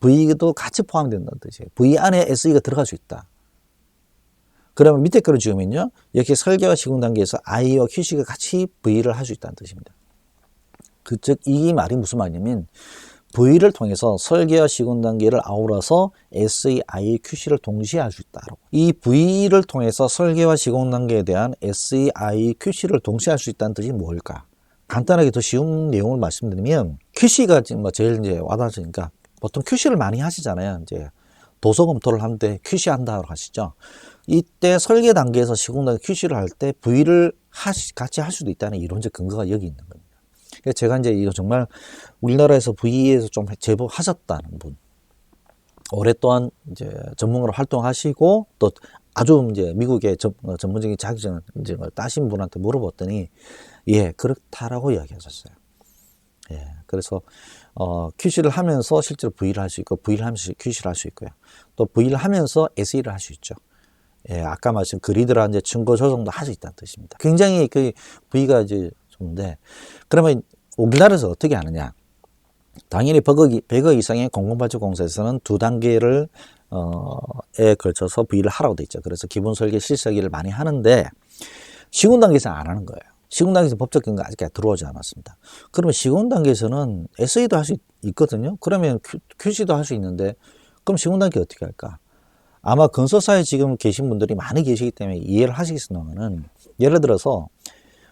V도 같이 포함된다는 뜻이에요. V 안에 SE가 들어갈 수 있다. 그러면 밑에 거를 지우면요. 이렇게 설계와 시공 단계에서 I와 QC가 같이 V를 할 수 있다는 뜻입니다. 즉, 이 말이 무슨 말이냐면 V를 통해서 설계와 시공 단계를 아우러서 SE, I, QC를 동시에 할 수 있다. 이 V를 통해서 설계와 시공 단계에 대한 SE, I, QC를 동시에 할 수 있다는 뜻이 뭘까? 간단하게 더 쉬운 내용을 말씀드리면 QC가 제일 이제 와닿으니까 보통 QC를 많이 하시잖아요. 이제 도서 검토를 하는데 QC 한다고 하시죠. 이때 설계 단계에서 시공 단계 QC를 할 때 V를 같이 할 수도 있다는 이론적 근거가 여기 있는 겁니다. 그래서 제가 이제 이거 정말 우리나라에서 V에서 좀 제법 하셨다는 분, 오랫동안 이제 전문가로 활동하시고 또 아주 이제 미국의 전문적인 자격증을 따신 분한테 물어봤더니 예, 그렇다라고 이야기하셨어요. 예, 그래서 QC를 하면서 실제로 V를 할 수 있고 V를 하면서 QC를 할 수 있고요. 또 V를 하면서 SE를 할 수 있죠. 예, 아까 말씀 그리드라 이제 증거 조정도 할 수 있다는 뜻입니다. 굉장히 그 V가 이제 좋은데, 그러면 우리나라에서 어떻게 하느냐? 당연히 100억 이상의 공공발전공사에서는 두 단계를 에 걸쳐서 V를 하라고 돼 있죠. 그래서 기본 설계 실사기를 많이 하는데 시공 단계에서 안 하는 거예요. 시공 단계에서 법적 근거 아직 들어오지 않았습니다. 그러면 시공 단계에서는 SE도 할 수 있거든요. 그러면 QC도 할 수 있는데 그럼 시공 단계 어떻게 할까? 아마 건설사에 지금 계신 분들이 많이 계시기 때문에 이해를 하시겠으면은, 예를 들어서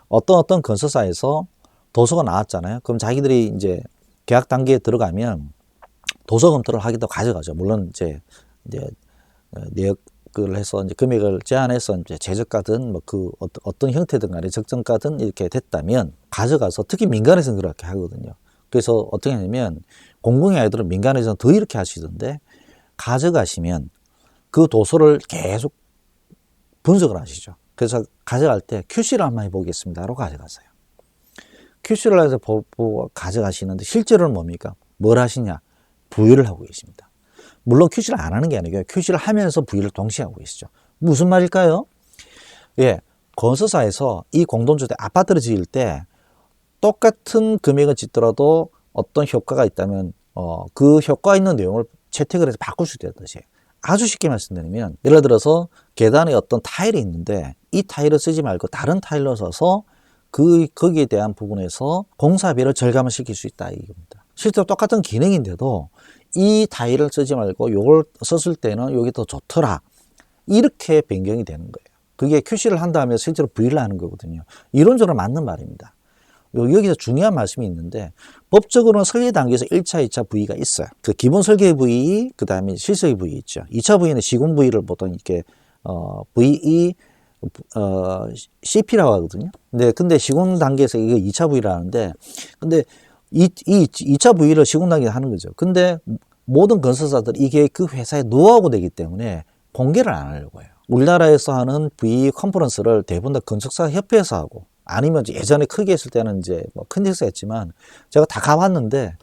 어떤 건설사에서 도서가 나왔잖아요. 그럼 자기들이 이제 계약 단계에 들어가면 도서 검토를 하기도 가져가죠. 물론 이제 내역을 해서 이제 금액을 제한해서 이제 제저가든 그 어떤 형태든 간에 적정가든 이렇게 됐다면 가져가서, 특히 민간에서는 그렇게 하거든요. 그래서 어떻게 하냐면 공공의 아이들은 민간에서는 더 이렇게 하시던데, 가져가시면 그 도서를 계속 분석을 하시죠. 그래서 가져갈 때 QC를 한번 해보겠습니다로 가져가세요. QC를 해서 보고 가져가시는데 실제로는 뭡니까? 뭘 하시냐? 부위를 하고 계십니다. 물론 QC를 안 하는 게 아니고요. QC를 하면서 부위를 동시에 하고 계시죠. 무슨 말일까요? 예, 건설사에서 이 공동주택 아파트를 지을 때 똑같은 금액을 짓더라도 어떤 효과가 있다면 그 효과 있는 내용을 채택을 해서 바꿀 수 있다는 뜻이에요. 아주 쉽게 말씀드리면, 예를 들어서 계단에 어떤 타일이 있는데 이 타일을 쓰지 말고 다른 타일로 써서 거기에 대한 부분에서 공사비를 절감을 시킬 수 있다 이겁니다. 실제로 똑같은 기능인데도 이 타일을 쓰지 말고 이걸 썼을 때는 여기 더 좋더라, 이렇게 변경이 되는 거예요. 그게 QC를 한다면 실제로 V를 하는 거거든요. 이론적으로 맞는 말입니다. 여기서 중요한 말씀이 있는데, 법적으로는 설계 단계에서 1차, 2차 V가 있어요. 그 기본 설계 V, 그 다음에 실설계 V 있죠. 2차 V는 시공 V를 보통 이렇게 VE CP라고 하거든요. 근데 시공 단계에서 이게 2차 V를 하는데, 근데 이 2차 V를 시공 단계에 하는 거죠. 근데 모든 건설사들이 이게 그 회사의 노하우가 되기 때문에 공개를 안 하려고 해요. 우리나라에서 하는 V 컨퍼런스를 대부분 다 건축사 협회에서 하고, 아니면 예전에 크게 했을 때는 이제 큰 데서 했지만 제가 다 가봤는데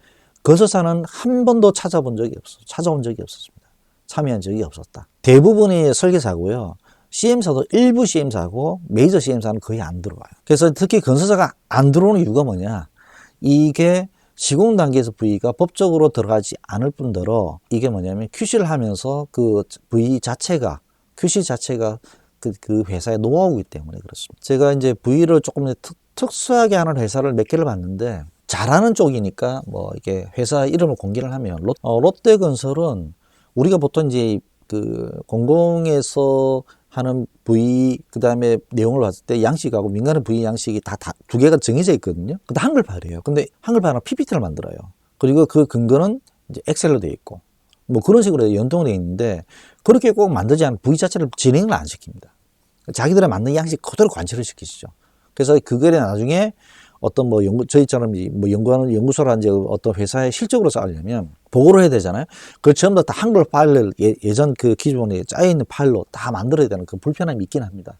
건설사는 한 번도 찾아온 적이 없었습니다. 참여한 적이 없었다. 대부분이 설계사고요. CM사도 일부 CM사고 메이저 CM사는 거의 안 들어와요. 그래서 특히 건설사가 안 들어오는 이유가 뭐냐? 이게 시공 단계에서 V가 법적으로 들어가지 않을 뿐더러 이게 뭐냐면 QC를 하면서 그 V 자체가, QC 자체가 그 회사의 노하우이기 때문에 그렇습니다. 제가 이제 V를 조금 특수하게 하는 회사를 몇 개를 봤는데, 잘하는 쪽이니까 이게 회사 이름을 공개를 하면 롯데건설은 우리가 보통 이제 그 공공에서 하는 V, 그 다음에 내용을 봤을 때 양식하고 민간의 V 양식이 다 두 개가 정해져 있거든요. 근데 한글파래요. 근데 한글파는 PPT를 만들어요. 그리고 그 근거는 이제 엑셀로 되어 있고 그런 식으로 연동되어 있는데, 그렇게 꼭 만들지 않은 V 자체를 진행을 안 시킵니다. 자기들의 만든 양식 그대로 관철을 시키시죠. 그래서 그거를 나중에 어떤 뭐 저희처럼 뭐 연구하는 연구소라든지 어떤 회사에 실적으로 쌓으려면 보고를 해야 되잖아요. 그걸 전부 다 한글 파일을 예전 그 기존에 짜여있는 파일로 다 만들어야 되는 그 불편함이 있긴 합니다.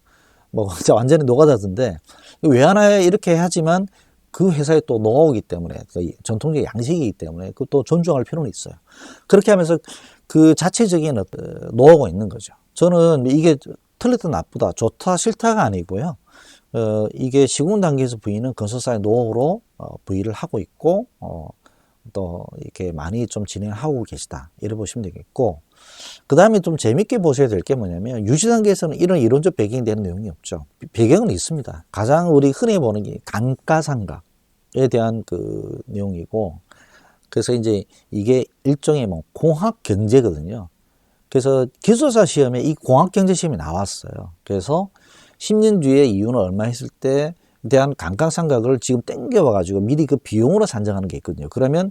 뭐 진짜 완전히 노가다던데 왜 하나에 이렇게 하지만 그 회사의 또 노하우이기 때문에 전통적 양식이기 때문에 그것도 존중할 필요는 있어요. 그렇게 하면서 그 자체적인 노하우가 있는 거죠. 저는 이게 틀렸다 나쁘다 좋다 싫다가 아니고요. 이게 시공 단계에서 부위는 건설사의 노하우로 부위를 하고 있고 또 이렇게 많이 좀 진행하고 계시다 이렇게 보시면 되겠고, 그 다음에 좀 재밌게 보셔야 될 게 뭐냐면 유지 단계에서는 이런 이론적 배경이 되는 내용이 없죠. 배경은 있습니다. 가장 우리 흔히 보는 게 감가상각에 대한 그 내용이고, 그래서 이제 이게 일종의 뭐 공학 경제거든요. 그래서 기술사 시험에 이 공학 경제 시험이 나왔어요. 그래서 10년 뒤에 이윤을 얼마 했을 때 대한 감가상각을 지금 땡겨와 가지고 미리 그 비용으로 산정하는 게 있거든요. 그러면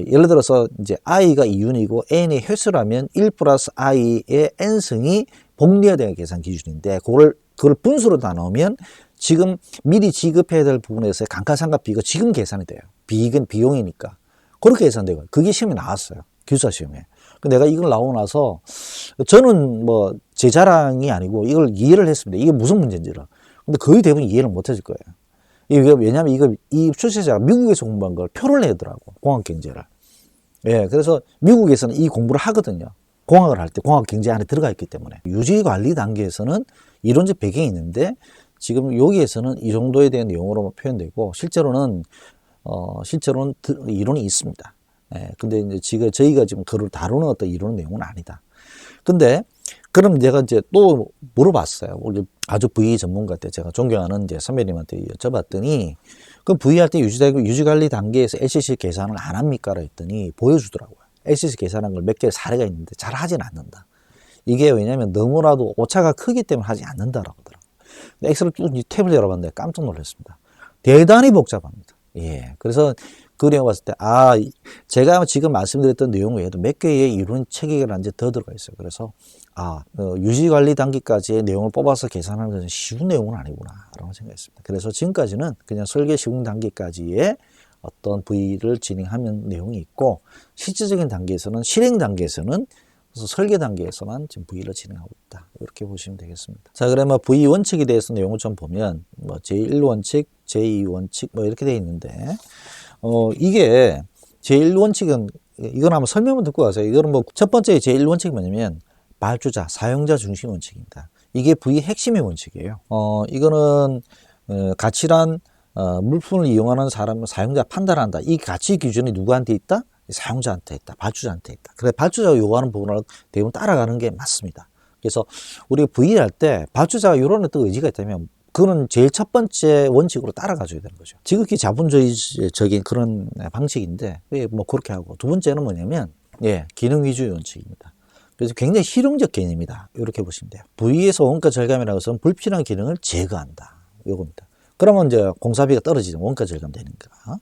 예를 들어서 이제 i가 이윤이고 n이 횟수라면 1 플러스 i의 n승이 복리화된 계산 기준인데 그걸 분수로 나누면 지금 미리 지급해야 될 부분에서의 감가상각 비가 지금 계산이 돼요. 비익은 비용이니까 그렇게 계산되고, 그게 시험에 나왔어요. 기술사 시험에. 내가 이걸 나오고 나서 저는 뭐 제 자랑이 아니고 이걸 이해를 했습니다. 이게 무슨 문제인지를. 근데 거의 대부분 이해를 못 해줄 거예요. 이게 왜냐면 이 출제자가 미국에서 공부한 걸 표를 내더라고, 공학 경제를. 예, 그래서 미국에서는 이 공부를 하거든요. 공학을 할 때 공학 경제 안에 들어가 있기 때문에. 유지 관리 단계에서는 이론적 배경이 있는데 지금 여기에서는 이 정도에 대한 내용으로 표현되고 실제로는 이론이 있습니다. 예, 근데 이제 저희가 지금 그걸 다루는 어떤 이론 내용은 아니다. 근데 그럼 내가 이제 또 물어봤어요. 우리 아주 VE 전문가 때 제가 존경하는 이제 선배님한테 여쭤봤더니 그럼 VE 할 때 유지관리 단계에서 LCC 계산을 안 합니까? 했더니 보여주더라고요. LCC 계산한 걸 몇 개의 사례가 있는데 잘 하진 않는다. 이게 왜냐면 너무나도 오차가 크기 때문에 하지 않는다라고 하더라고요. 엑셀을 쭉 탭을 열어봤는데 깜짝 놀랐습니다. 대단히 복잡합니다. 예. 그래서 그 내용 봤을 때, 제가 지금 말씀드렸던 내용 외에도 몇 개의 이론 체계가 이제 더 들어가 있어요. 그래서, 유지관리 단계까지의 내용을 뽑아서 계산하는 것은 쉬운 내용은 아니구나, 라고 생각했습니다. 그래서 지금까지는 그냥 설계 시공 단계까지의 어떤 부위를 진행하는 내용이 있고, 실질적인 단계에서는, 실행 단계에서는, 그래서 설계 단계에서만 지금 부위를 진행하고 있다. 이렇게 보시면 되겠습니다. 자, 그러면 부위 원칙에 대해서 내용을 좀 보면, 뭐, 제1원칙, 제2원칙, 뭐, 이렇게 되어 있는데, 이게 제1원칙은, 이건 한번 설명을 듣고 가세요. 이거는 뭐, 첫 번째 제1원칙이 뭐냐면, 발주자, 사용자 중심 원칙입니다. 이게 부위 핵심의 원칙이에요. 이거는, 가치란, 물품을 이용하는 사람은 사용자 판단한다. 이 가치 기준이 누구한테 있다? 사용자한테 있다. 발주자한테 있다. 그래서 발주자가 요구하는 부분을 대부분 따라가는 게 맞습니다. 그래서 우리가 부위할 때 발주자가 이런 어떤 의지가 있다면 그거는 제일 첫 번째 원칙으로 따라가줘야 되는 거죠. 지극히 자본주의적인 그런 방식인데 뭐 그렇게 하고, 두 번째는 뭐냐면 기능 위주의 원칙입니다. 그래서 굉장히 실용적 개념이다. 이렇게 보시면 돼요. 부위에서 원가 절감이라고 해서 불필요한 기능을 제거한다. 요겁니다. 그러면 이제 공사비가 떨어지죠. 원가 절감 되는 거.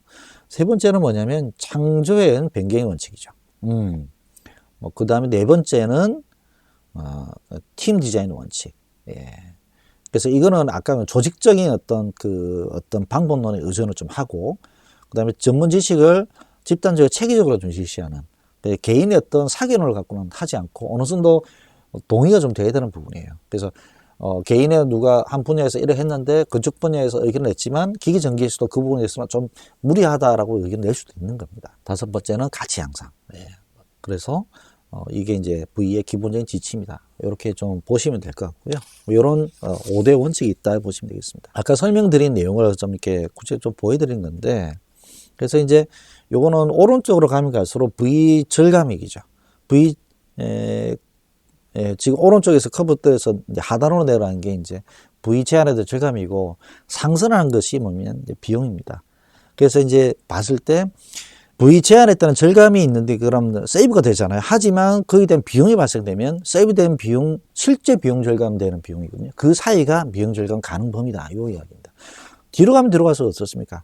세 번째는 뭐냐면 창조의 변경의 원칙이죠. 그 다음에 네 번째는 팀 디자인 원칙. 예. 그래서 이거는 아까 조직적인 어떤 방법론의 의존을 좀 하고, 그 다음에 전문 지식을 집단적으로 체계적으로 좀 실시하는, 개인의 어떤 사견을 갖고는 하지 않고 어느 정도 동의가 좀 돼야 되는 부분이에요. 그래서 개인의 누가 한 분야에서 이렇게 했는데 그쪽 분야에서 의견을 냈지만 기기 전기에서도 그 부분에서는 좀 무리하다라고 의견을 낼 수도 있는 겁니다. 다섯 번째는 가치 향상. 그래서 이게 이제 V의 기본적인 지침이다. 이렇게 좀 보시면 될 것 같고요. 이런 5대 원칙이 있다 보시면 되겠습니다. 아까 설명드린 내용을 좀 이렇게 구체적으로 좀 보여드린 건데, 그래서 이제 요거는 오른쪽으로 가면 갈수록 V 절감액이죠. 지금 오른쪽에서 커브에서 이제 하단으로 내려가는 게 이제 V 제한에도 절감이고, 상승하는 것이 뭐냐면 이제 비용입니다. 그래서 이제 봤을 때 V 제한에 따른 절감이 있는데 그럼 세이브가 되잖아요. 하지만 거기에 대한 비용이 발생되면 세이브된 비용, 실제 비용 절감되는 비용이거든요. 그 사이가 비용 절감 가능 범위다. 이 이야기입니다. 뒤로 가면 들어가서 어떻습니까?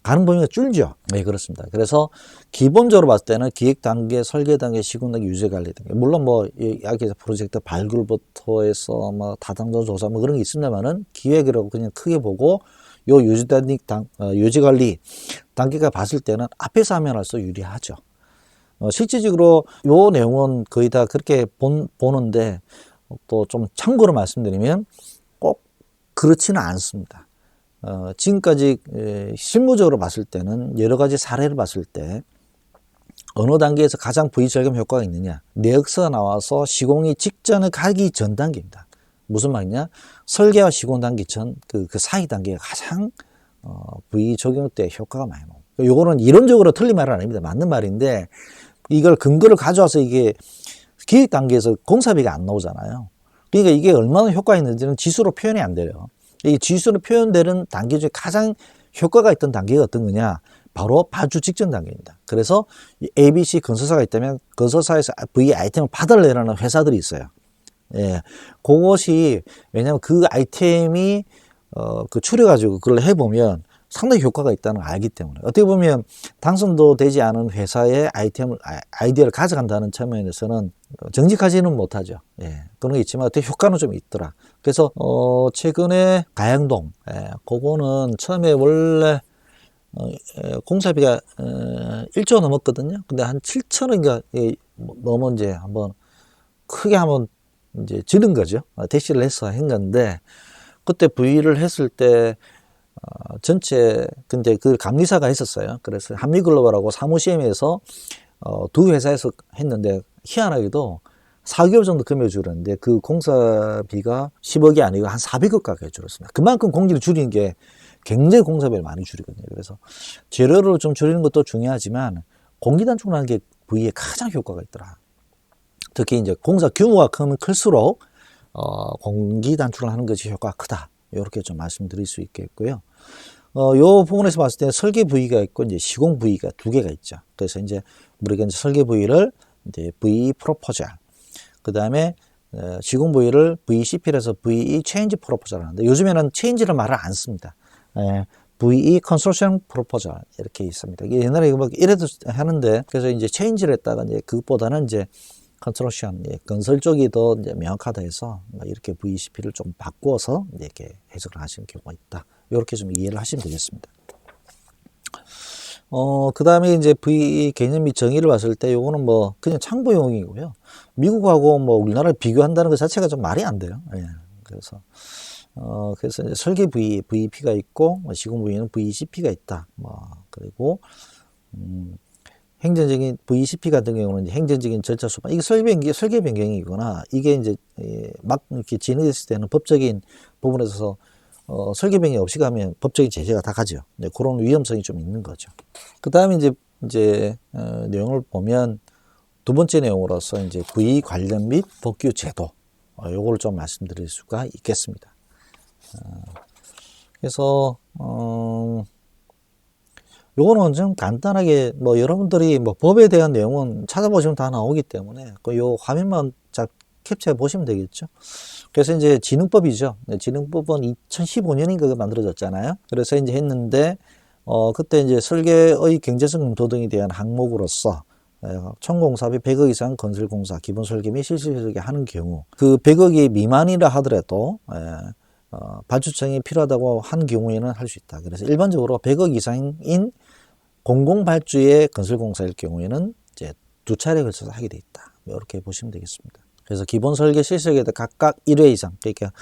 가능 범위가 줄죠. 네, 그렇습니다. 그래서 기본적으로 봤을 때는 기획 단계, 설계 단계, 시공 단계, 유지 관리 단계. 물론 뭐 여기서 프로젝트 발굴부터 해서 뭐 다당도 조사 뭐 그런 게 있습니다만은 기획이라고 그냥 크게 보고 요 유지관리 단계가 봤을 때는 앞에서 하면 할수록 유리하죠. 실질적으로 요 내용은 거의 다 그렇게 보는데 또 좀 참고로 말씀드리면 꼭 그렇지는 않습니다. 지금까지 실무적으로 봤을 때는 여러 가지 사례를 봤을 때 어느 단계에서 가장 V 절감 효과가 있느냐, 내역서가 나와서 시공이 직전에 가기 전 단계입니다. 무슨 말이냐, 설계와 시공 단계 전 그 사이 단계가 가장 V 적용 때 효과가 많이 나옵니다. 요거는 이론적으로 틀린 말은 아닙니다. 맞는 말인데 이걸 근거를 가져와서 이게 기획 단계에서 공사비가 안 나오잖아요. 그러니까 이게 얼마나 효과가 있는지는 지수로 표현이 안 돼요. 이 지수로 표현되는 단계 중에 가장 효과가 있던 단계가 어떤 거냐, 바로 발주 직전 단계입니다. 그래서 ABC 건설사가 있다면 건설사에서 V 아이템을 받으려는 회사들이 있어요. 예, 그것이 왜냐하면 그 아이템이 추려가지고 그걸 해보면 상당히 효과가 있다는 걸 알기 때문에, 어떻게 보면 당선도 되지 않은 회사의 아이디어를 가져간다는 측면에서는 정직하지는 못하죠. 예, 그런 게 있지만 어떻게 효과는 좀 있더라. 그래서 최근에 가양동, 그거는 처음에 원래 공사비가 1조 넘었거든요. 근데 한 7천원인가 넘어 이제 한번 크게 한번 이제 지른 거죠. 대시를 해서 한 건데, 그때 V를 했을 때 전체 근데 그 감리사가 있었어요. 그래서 한미글로벌하고 사무시엠에서 두 회사에서 했는데 희한하게도 4개월 정도 금액을 줄였는데 그 공사비가 10억이 아니고 한 400억 가까이 줄었습니다. 그만큼 공기를 줄이는 게 굉장히 공사비를 많이 줄이거든요. 그래서 재료를 좀 줄이는 것도 중요하지만 공기 단축을 하는 게 V에 가장 효과가 있더라. 특히 이제 공사 규모가 크면 클수록 공기 단축을 하는 것이 효과가 크다. 이렇게 좀 말씀드릴 수 있겠고요. 요 부분에서 봤을 때 설계 부위가 있고 이제 시공 부위가 두 개가 있죠. 그래서 이제 우리가 이제 설계 부위를 이제 V 프로포절, 그 다음에 시공 부위를 VCP라서 VE 체인지 프로포절 하는데, 요즘에는 체인지를 말을 안 씁니다. VE 컨소션 프로포절 이렇게 있습니다. 옛날에 뭐 이래도 하는데, 그래서 이제 체인지를 했다가 이제 그것보다는 이제 컨스트럭션, 건설 쪽이 더 이제 명확하다 해서 이렇게 VCP를 좀 바꾸어서 이렇게 해석을 하시는 경우가 있다. 이렇게 좀 이해를 하시면 되겠습니다. 그 다음에 이제 V 개념 및 정의를 봤을 때 요거는 뭐 그냥 참고용이고요. 미국하고 뭐 우리나라를 비교한다는 것 자체가 좀 말이 안 돼요. 예. 그래서 이제 설계 V, VP가 있고 시공 V는 VCP가 있다. 그리고 행정적인 VCP 같은 경우는 행정적인 절차 수반, 이게 설계 변경이거나 이게 이제 막 이렇게 진행됐을 때는 법적인 부분에서 설계 변경 없이 가면 법적인 제재가 다 가죠. 네, 그런 위험성이 좀 있는 거죠. 그 다음에 이제 내용을 보면 두 번째 내용으로서 이제 V 관련 및 복귀 제도, 요걸 좀 말씀드릴 수가 있겠습니다. 그래서 요거는 좀 간단하게 뭐 여러분들이 뭐 법에 대한 내용은 찾아보시면 다 나오기 때문에 요 화면만 캡처해 보시면 되겠죠. 그래서 이제 진흥법이죠. 진흥법은 2015년인가 만들어졌잖아요. 그래서 이제 했는데 그때 이제 설계의 경제성 검토 등에 대한 항목으로서 총공사비 100억 이상 건설공사 기본 설계 및 실시 설계 하는 경우, 그 100억이 미만이라 하더라도 발주청이 필요하다고 한 경우에는 할 수 있다. 그래서 일반적으로 100억 이상인 공공발주의 건설공사일 경우에는 이제 두 차례에 걸쳐서 하게 돼 있다. 이렇게 보시면 되겠습니다. 그래서 기본 설계 실시설계도 각각 1회 이상, 그러니까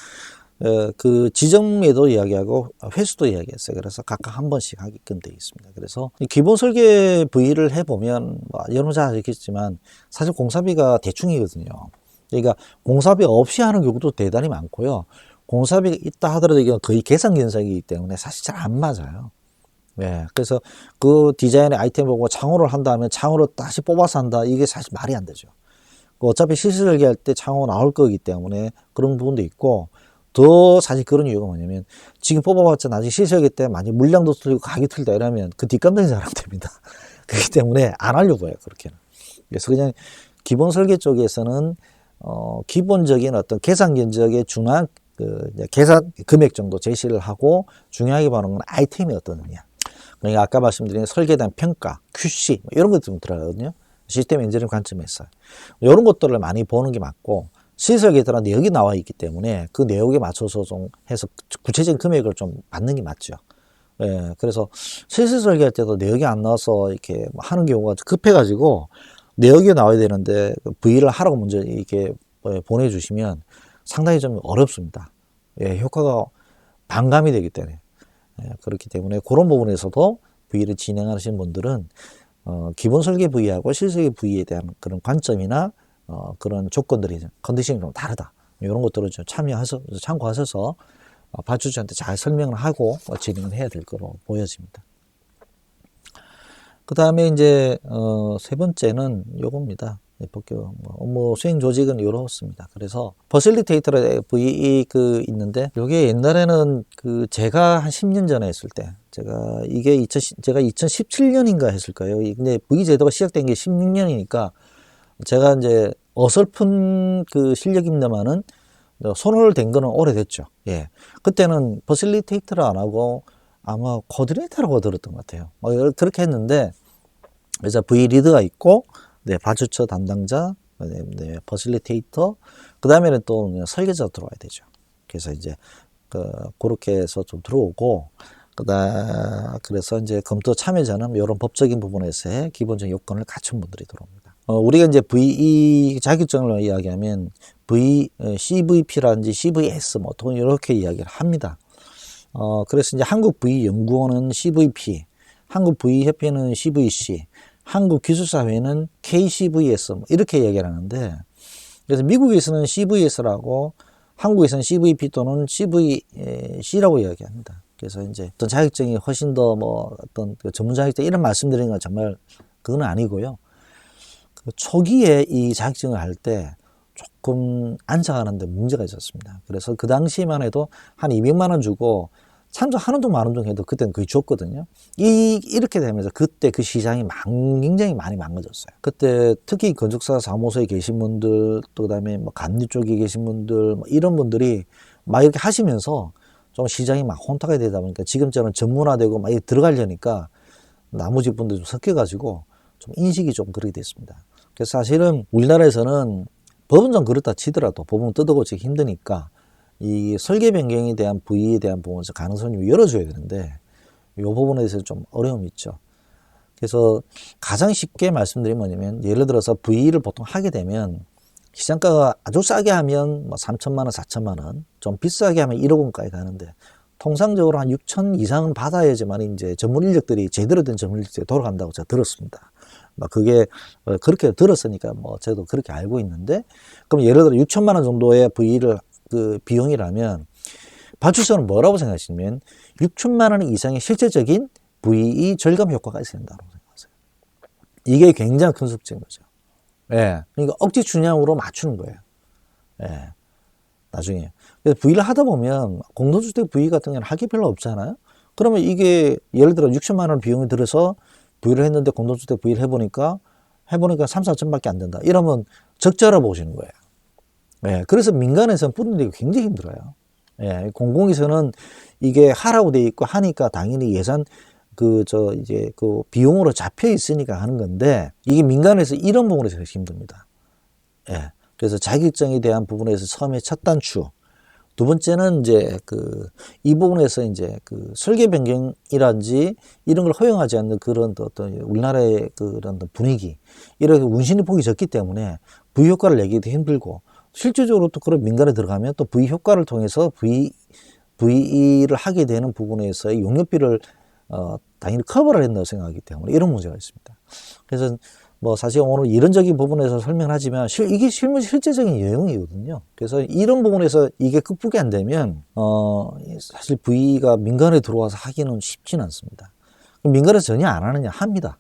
그 지정에도 이야기하고 횟수도 이야기했어요. 그래서 각각 한 번씩 하게끔 되어 있습니다. 그래서 기본 설계 부위를 해보면 여러분 잘 아시겠지만 사실 공사비가 대충이거든요. 그러니까 공사비 없이 하는 경우도 대단히 많고요. 공사비가 있다 하더라도 이게 거의 계산 견적이기 때문에 사실 잘 안 맞아요. 네, 그래서 그 디자인의 아이템 보고 창호를 한다면 창호를 다시 뽑아서 한다, 이게 사실 말이 안 되죠. 어차피 실시설계할 때 창호가 나올 거기 때문에 그런 부분도 있고, 더 사실 그런 이유가 뭐냐면 지금 뽑아봤자 나중에 실시설계 때 만약 물량도 틀리고 가격이 틀리다 이러면 그 뒷감당이 잘 안 됩니다. 그렇기 때문에 안 하려고 해요, 그렇게는. 그래서 그냥 기본 설계 쪽에서는 기본적인 어떤 계산 견적에 준한 계산 금액 정도 제시를 하고, 중요하게 보는 건 아이템이 어떠느냐. 그러니까 아까 말씀드린 설계에 대한 평가, QC 이런 것들 좀 들어가거든요. 시스템 엔지니어링 관점에서 이런 것들을 많이 보는 게 맞고, 시설계에 따라 내역이 나와 있기 때문에 그 내역에 맞춰서 좀 해서 구체적인 금액을 좀 받는 게 맞죠. 예, 그래서 실수 설계할 때도 내역이 안 나와서 이렇게 하는 경우가 급해가지고 내역이 나와야 되는데 V를 하라고 먼저 이렇게 보내주시면 상당히 좀 어렵습니다. 예, 효과가 반감이 되기 때문에. 예, 그렇기 때문에 그런 부분에서도 V를 진행하시는 분들은 기본 설계 부위하고 실설계 부위에 대한 그런 관점이나 그런 조건들이 컨디션이 좀 다르다. 이런 것들을 좀 참고하셔서 발주자한테 잘 설명을 하고 진행을 해야 될 거로 보여집니다. 그 다음에 이제 세 번째는 요겁니다. 볼게요. 업무 수행 조직은 이렇습니다. 그래서 퍼실리테이터의 V 있는데 요게 옛날에는 제가 한 10년 전에 했을 때 제가 2017년인가 했을까요? 근데 V 제도가 시작된 게 16년이니까 제가 이제 어설픈 실력입니다만은 손을 댄 거는 오래됐죠. 예. 그때는 퍼실리테이터를 안 하고 아마 코디네이터라고 들었던 것 같아요. 그렇게 했는데, 그래서 V 리드가 있고, 네, 발주처 담당자, 네, 퍼실리테이터, 그 다음에는 또 설계자 들어와야 되죠. 그래서 이제, 그렇게 해서 좀 들어오고, 그래서 이제 검토 참여자는 이런 법적인 부분에서의 기본적인 요건을 갖춘 분들이 들어옵니다. 우리가 이제 VE 자격증을 이야기하면 CVP라든지 CVS 뭐 이렇게 이야기를 합니다. 그래서 이제 한국V연구원은 CVP, 한국V협회는 CVC, 한국기술사회는 KCVS 뭐 이렇게 이야기를 하는데, 그래서 미국에서는 CVS라고 한국에서는 CVP 또는 CVC라고 이야기합니다. 그래서 이제 어떤 자격증이 훨씬 더 어떤 전문 자격증 이런 말씀드리는 건 정말 그건 아니고요. 초기에 이 자격증을 할 때 조금 안착하는데 문제가 있었습니다. 그래서 그 당시만 해도 한 200만 원 주고 참조 하는 동 마는 동 해도 그때는 거의 줬거든요. 이렇게 되면서 그때 그 시장이 굉장히 많이 망가졌어요. 그때 특히 건축사 사무소에 계신 분들, 또 그다음에 감리 쪽에 계신 분들, 이런 분들이 막 이렇게 하시면서 좀 시장이 막 혼탁하게 되다 보니까 지금처럼 전문화되고 막 이렇게 들어가려니까 나머지 분들 좀 섞여가지고 좀 인식이 좀 그렇게 됐습니다. 그래서 사실은 우리나라에서는 법은 좀 그렇다 치더라도 법은 뜯어고치기 힘드니까 이 설계 변경에 대한 부위에 대한 부분에서 가능성을 좀 열어줘야 되는데 이 부분에 대해서 좀 어려움이 있죠. 그래서 가장 쉽게 말씀드리면 뭐냐면 예를 들어서 부위를 보통 하게 되면 시장가가 아주 싸게 하면 3천만 원, 4천만 원, 좀 비싸게 하면 1억 원까지 가는데 통상적으로 한 6천 이상은 받아야지만 이제 전문 인력들이 제대로 된 전문 인력들이 돌아간다고 제가 들었습니다. 그게 그렇게 들었으니까 저도 그렇게 알고 있는데, 그럼 예를 들어 6천만 원 정도의 부위를 비용이라면 발주처는 뭐라고 생각하시면 6천만 원 이상의 실제적인 VE 절감 효과가 있어야 된다고 생각하세요. 이게 굉장히 큰 숙제인 거죠. 예. 그러니까 억지 춘향으로 맞추는 거예요. 예. 나중에. 그래서 V를 하다 보면 공동주택 V 같은 경우는 할 게 별로 없잖아요. 그러면 이게 예를 들어 6천만 원 비용이 들어서 V를 했는데 공동주택 V를 해보니까 3, 4천밖에 안 된다. 이러면 적자라 보시는 거예요. 예. 그래서 민간에서는 뿌리내기 굉장히 힘들어요. 예. 공공에서는 이게 하라고 돼 있고 하니까 당연히 예산 비용으로 잡혀 있으니까 하는 건데, 이게 민간에서 이런 부분에서 힘듭니다. 예. 그래서 자격증에 대한 부분에서 처음에 첫 단추, 두 번째는 이제 이 부분에서 이제 설계 변경이라든지 이런 걸 허용하지 않는 그런 어떤 우리나라의 그런 분위기, 이렇게 운신이 폭이 적기 때문에 V 효과를 내기도 힘들고, 실질적으로 또 그런 민간에 들어가면 또 V 효과를 통해서 VE를 하게 되는 부분에서의 용역비를 당연히 커버를 한다고 생각하기 때문에 이런 문제가 있습니다. 그래서 사실 오늘 이론적인 부분에서 설명하지만 이게 실제적인 내용이거든요. 그래서 이런 부분에서 이게 극복이 안 되면 사실 V가 민간에 들어와서 하기는 쉽지는 않습니다. 민간에서 전혀 안 하느냐 합니다.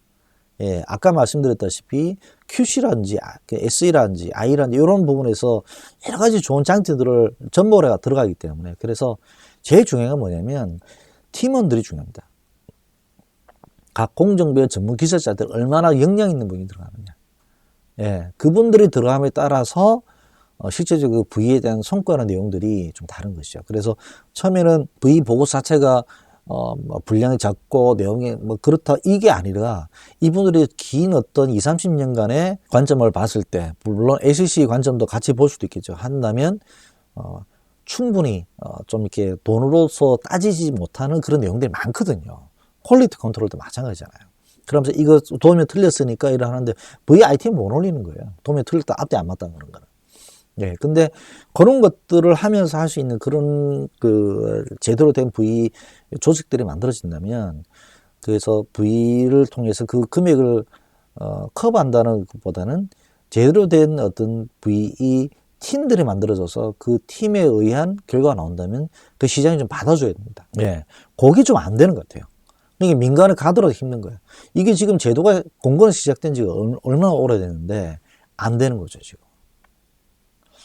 예, 아까 말씀드렸다시피 QC라든지 SE라든지 I라든지 이런 부분에서 여러 가지 좋은 장치들을 전부가 들어가기 때문에, 그래서 제일 중요한 건 뭐냐면 팀원들이 중요합니다. 각 공정부의 전문 기술자들 얼마나 역량 있는 분이 들어가느냐. 예, 그분들이 들어감에 따라서 실제적으로 V에 대한 성과나 내용들이 좀 다른 것이죠. 그래서 처음에는 V 보고 자체가 분량이 작고 내용이 그렇다 이게 아니라 이분들이 긴 어떤 20, 30년간의 관점을 봤을 때, 물론 SEC 관점도 같이 볼 수도 있겠죠. 한다면 충분히 좀 이렇게 돈으로서 따지지 못하는 그런 내용들이 많거든요. 퀄리티 컨트롤도 마찬가지잖아요. 그러면서 이거 도면 틀렸으니까 이러 하는데 VIT는 못 올리는 거예요. 도면 틀렸다 앞뒤 안 맞다 그런 거는. 예, 근데 그런 것들을 하면서 할 수 있는 그런 그 제대로 된 V 조직들이 만들어진다면, 그래서 V를 통해서 그 금액을 커버한다는 것보다는 제대로 된 어떤 V 팀들이 만들어져서 그 팀에 의한 결과가 나온다면 그 시장이 좀 받아줘야 됩니다. 예, 그게 좀 안 되는 것 같아요. 이게 민간에 가더라도 힘든 거예요. 이게 지금 제도가 공고는 시작된 지가 얼마나 오래됐는데 안 되는 거죠, 지금.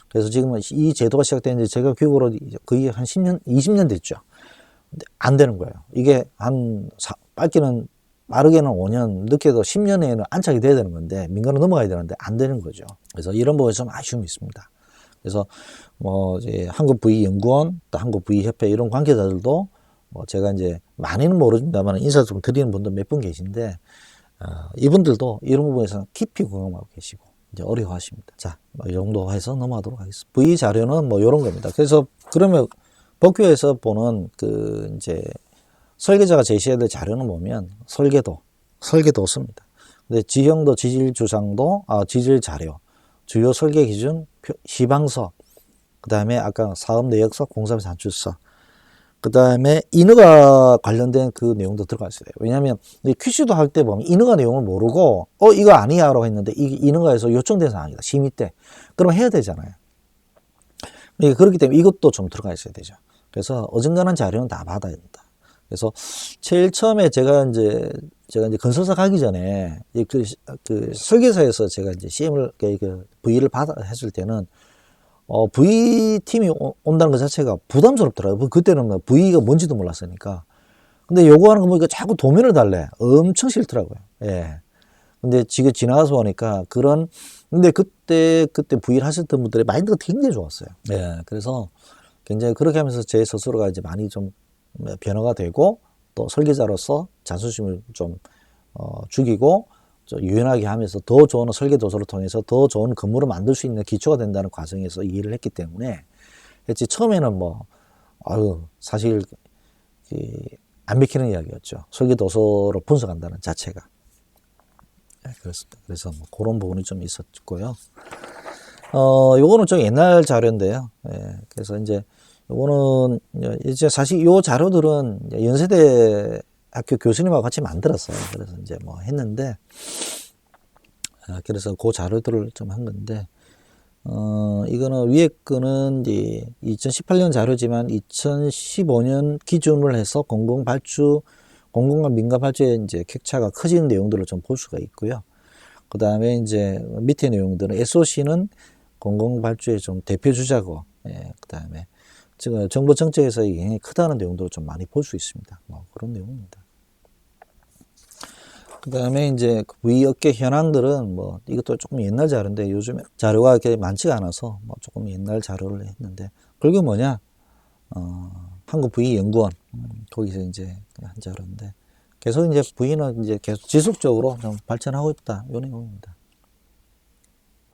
그래서 지금 이 제도가 시작된 지 제가 교육으로 거의 한 10년, 20년 됐죠. 근데 안 되는 거예요. 이게 빠르게는 5년, 늦게도 10년에는 안착이 돼야 되는 건데, 민간으로 넘어가야 되는데 안 되는 거죠. 그래서 이런 부분에서 좀 아쉬움이 있습니다. 그래서 이제 한국V연구원, 또 한국V협회 이런 관계자들도 제가 이제 많이는 모르겠습니다만 인사 좀 드리는 분도 몇 분 계신데, 이분들도 이런 부분에서는 깊이 공감하고 계시고 이제 어려워하십니다. 자, 이 정도 해서 넘어가도록 하겠습니다. V 자료는 이런 겁니다. 그래서 그러면 법규에서 보는 그 이제 설계자가 제시해야 될 자료는 보면 설계도서입니다. 근데 지형도, 지질 주장도, 지질 자료, 주요 설계 기준, 시방서, 그 다음에 아까 사업 내역서, 공사비 산출서, 그 다음에 인허가 관련된 그 내용도 들어가 있어야 돼요. 왜냐하면 QC도 할 때 보면 인허가 내용을 모르고 이거 아니야 라고 했는데 이게 인허가에서 요청된 사항이다, 심의 때. 그럼 해야 되잖아요. 그렇기 때문에 이것도 좀 들어가 있어야 되죠. 그래서 어중간한 자료는 다 받아야 된다. 그래서 제일 처음에 제가 이제 건설사 가기 전에 그 설계사에서 제가 이제 CM을 V를 했을 때는 V팀이 온다는 것 자체가 부담스럽더라고요. 그때는 V가 뭔지도 몰랐으니까. 근데 요구하는 거 보니까 자꾸 도면을 달래. 엄청 싫더라고요. 예. 근데 지금 지나가서 보니까 근데 그때 V를 하셨던 분들의 마인드가 굉장히 좋았어요. 예. 그래서 굉장히 그렇게 하면서 제 스스로가 이제 많이 좀 변화가 되고, 또 설계자로서 자존심을 좀 죽이고 좀 유연하게 하면서 더 좋은 설계 도서를 통해서 더 좋은 건물을 만들 수 있는 기초가 된다는 과정에서 이해를 했기 때문에 했지. 처음에는 사실 안 맥히는 이야기였죠. 설계 도서로 분석한다는 자체가. 네, 그렇습니다. 그래서 그런 부분이 좀 있었고요. 요거는 좀 옛날 자료인데요. 예, 그래서 이제 요거는 이제 사실 요 자료들은 연세대 학교 교수님하고 같이 만들었어요. 그래서 이제 했는데, 그래서 그 자료들을 좀 한 건데, 이거는 위에 거는 이제 2018년 자료지만 2015년 기준을 해서 공공과 민간 발주의 이제 격차가 커지는 내용들을 좀 볼 수가 있고요. 그 다음에 이제 밑에 내용들은 SOC는 공공발주의 좀 대표 주자고, 예, 그 다음에 지금 정부 정책에서 영향이 크다는 내용도 좀 많이 볼 수 있습니다. 그런 내용입니다. 그 다음에 이제 V 업계 현황들은 이것도 조금 옛날 자료인데, 요즘에 자료가 이렇게 많지가 않아서 조금 옛날 자료를 했는데, 그게 뭐냐, 한국V연구원, 거기서 이제 한 자료인데, 계속 이제 V는 이제 계속 지속적으로 좀 발전하고 있다, 이 내용입니다.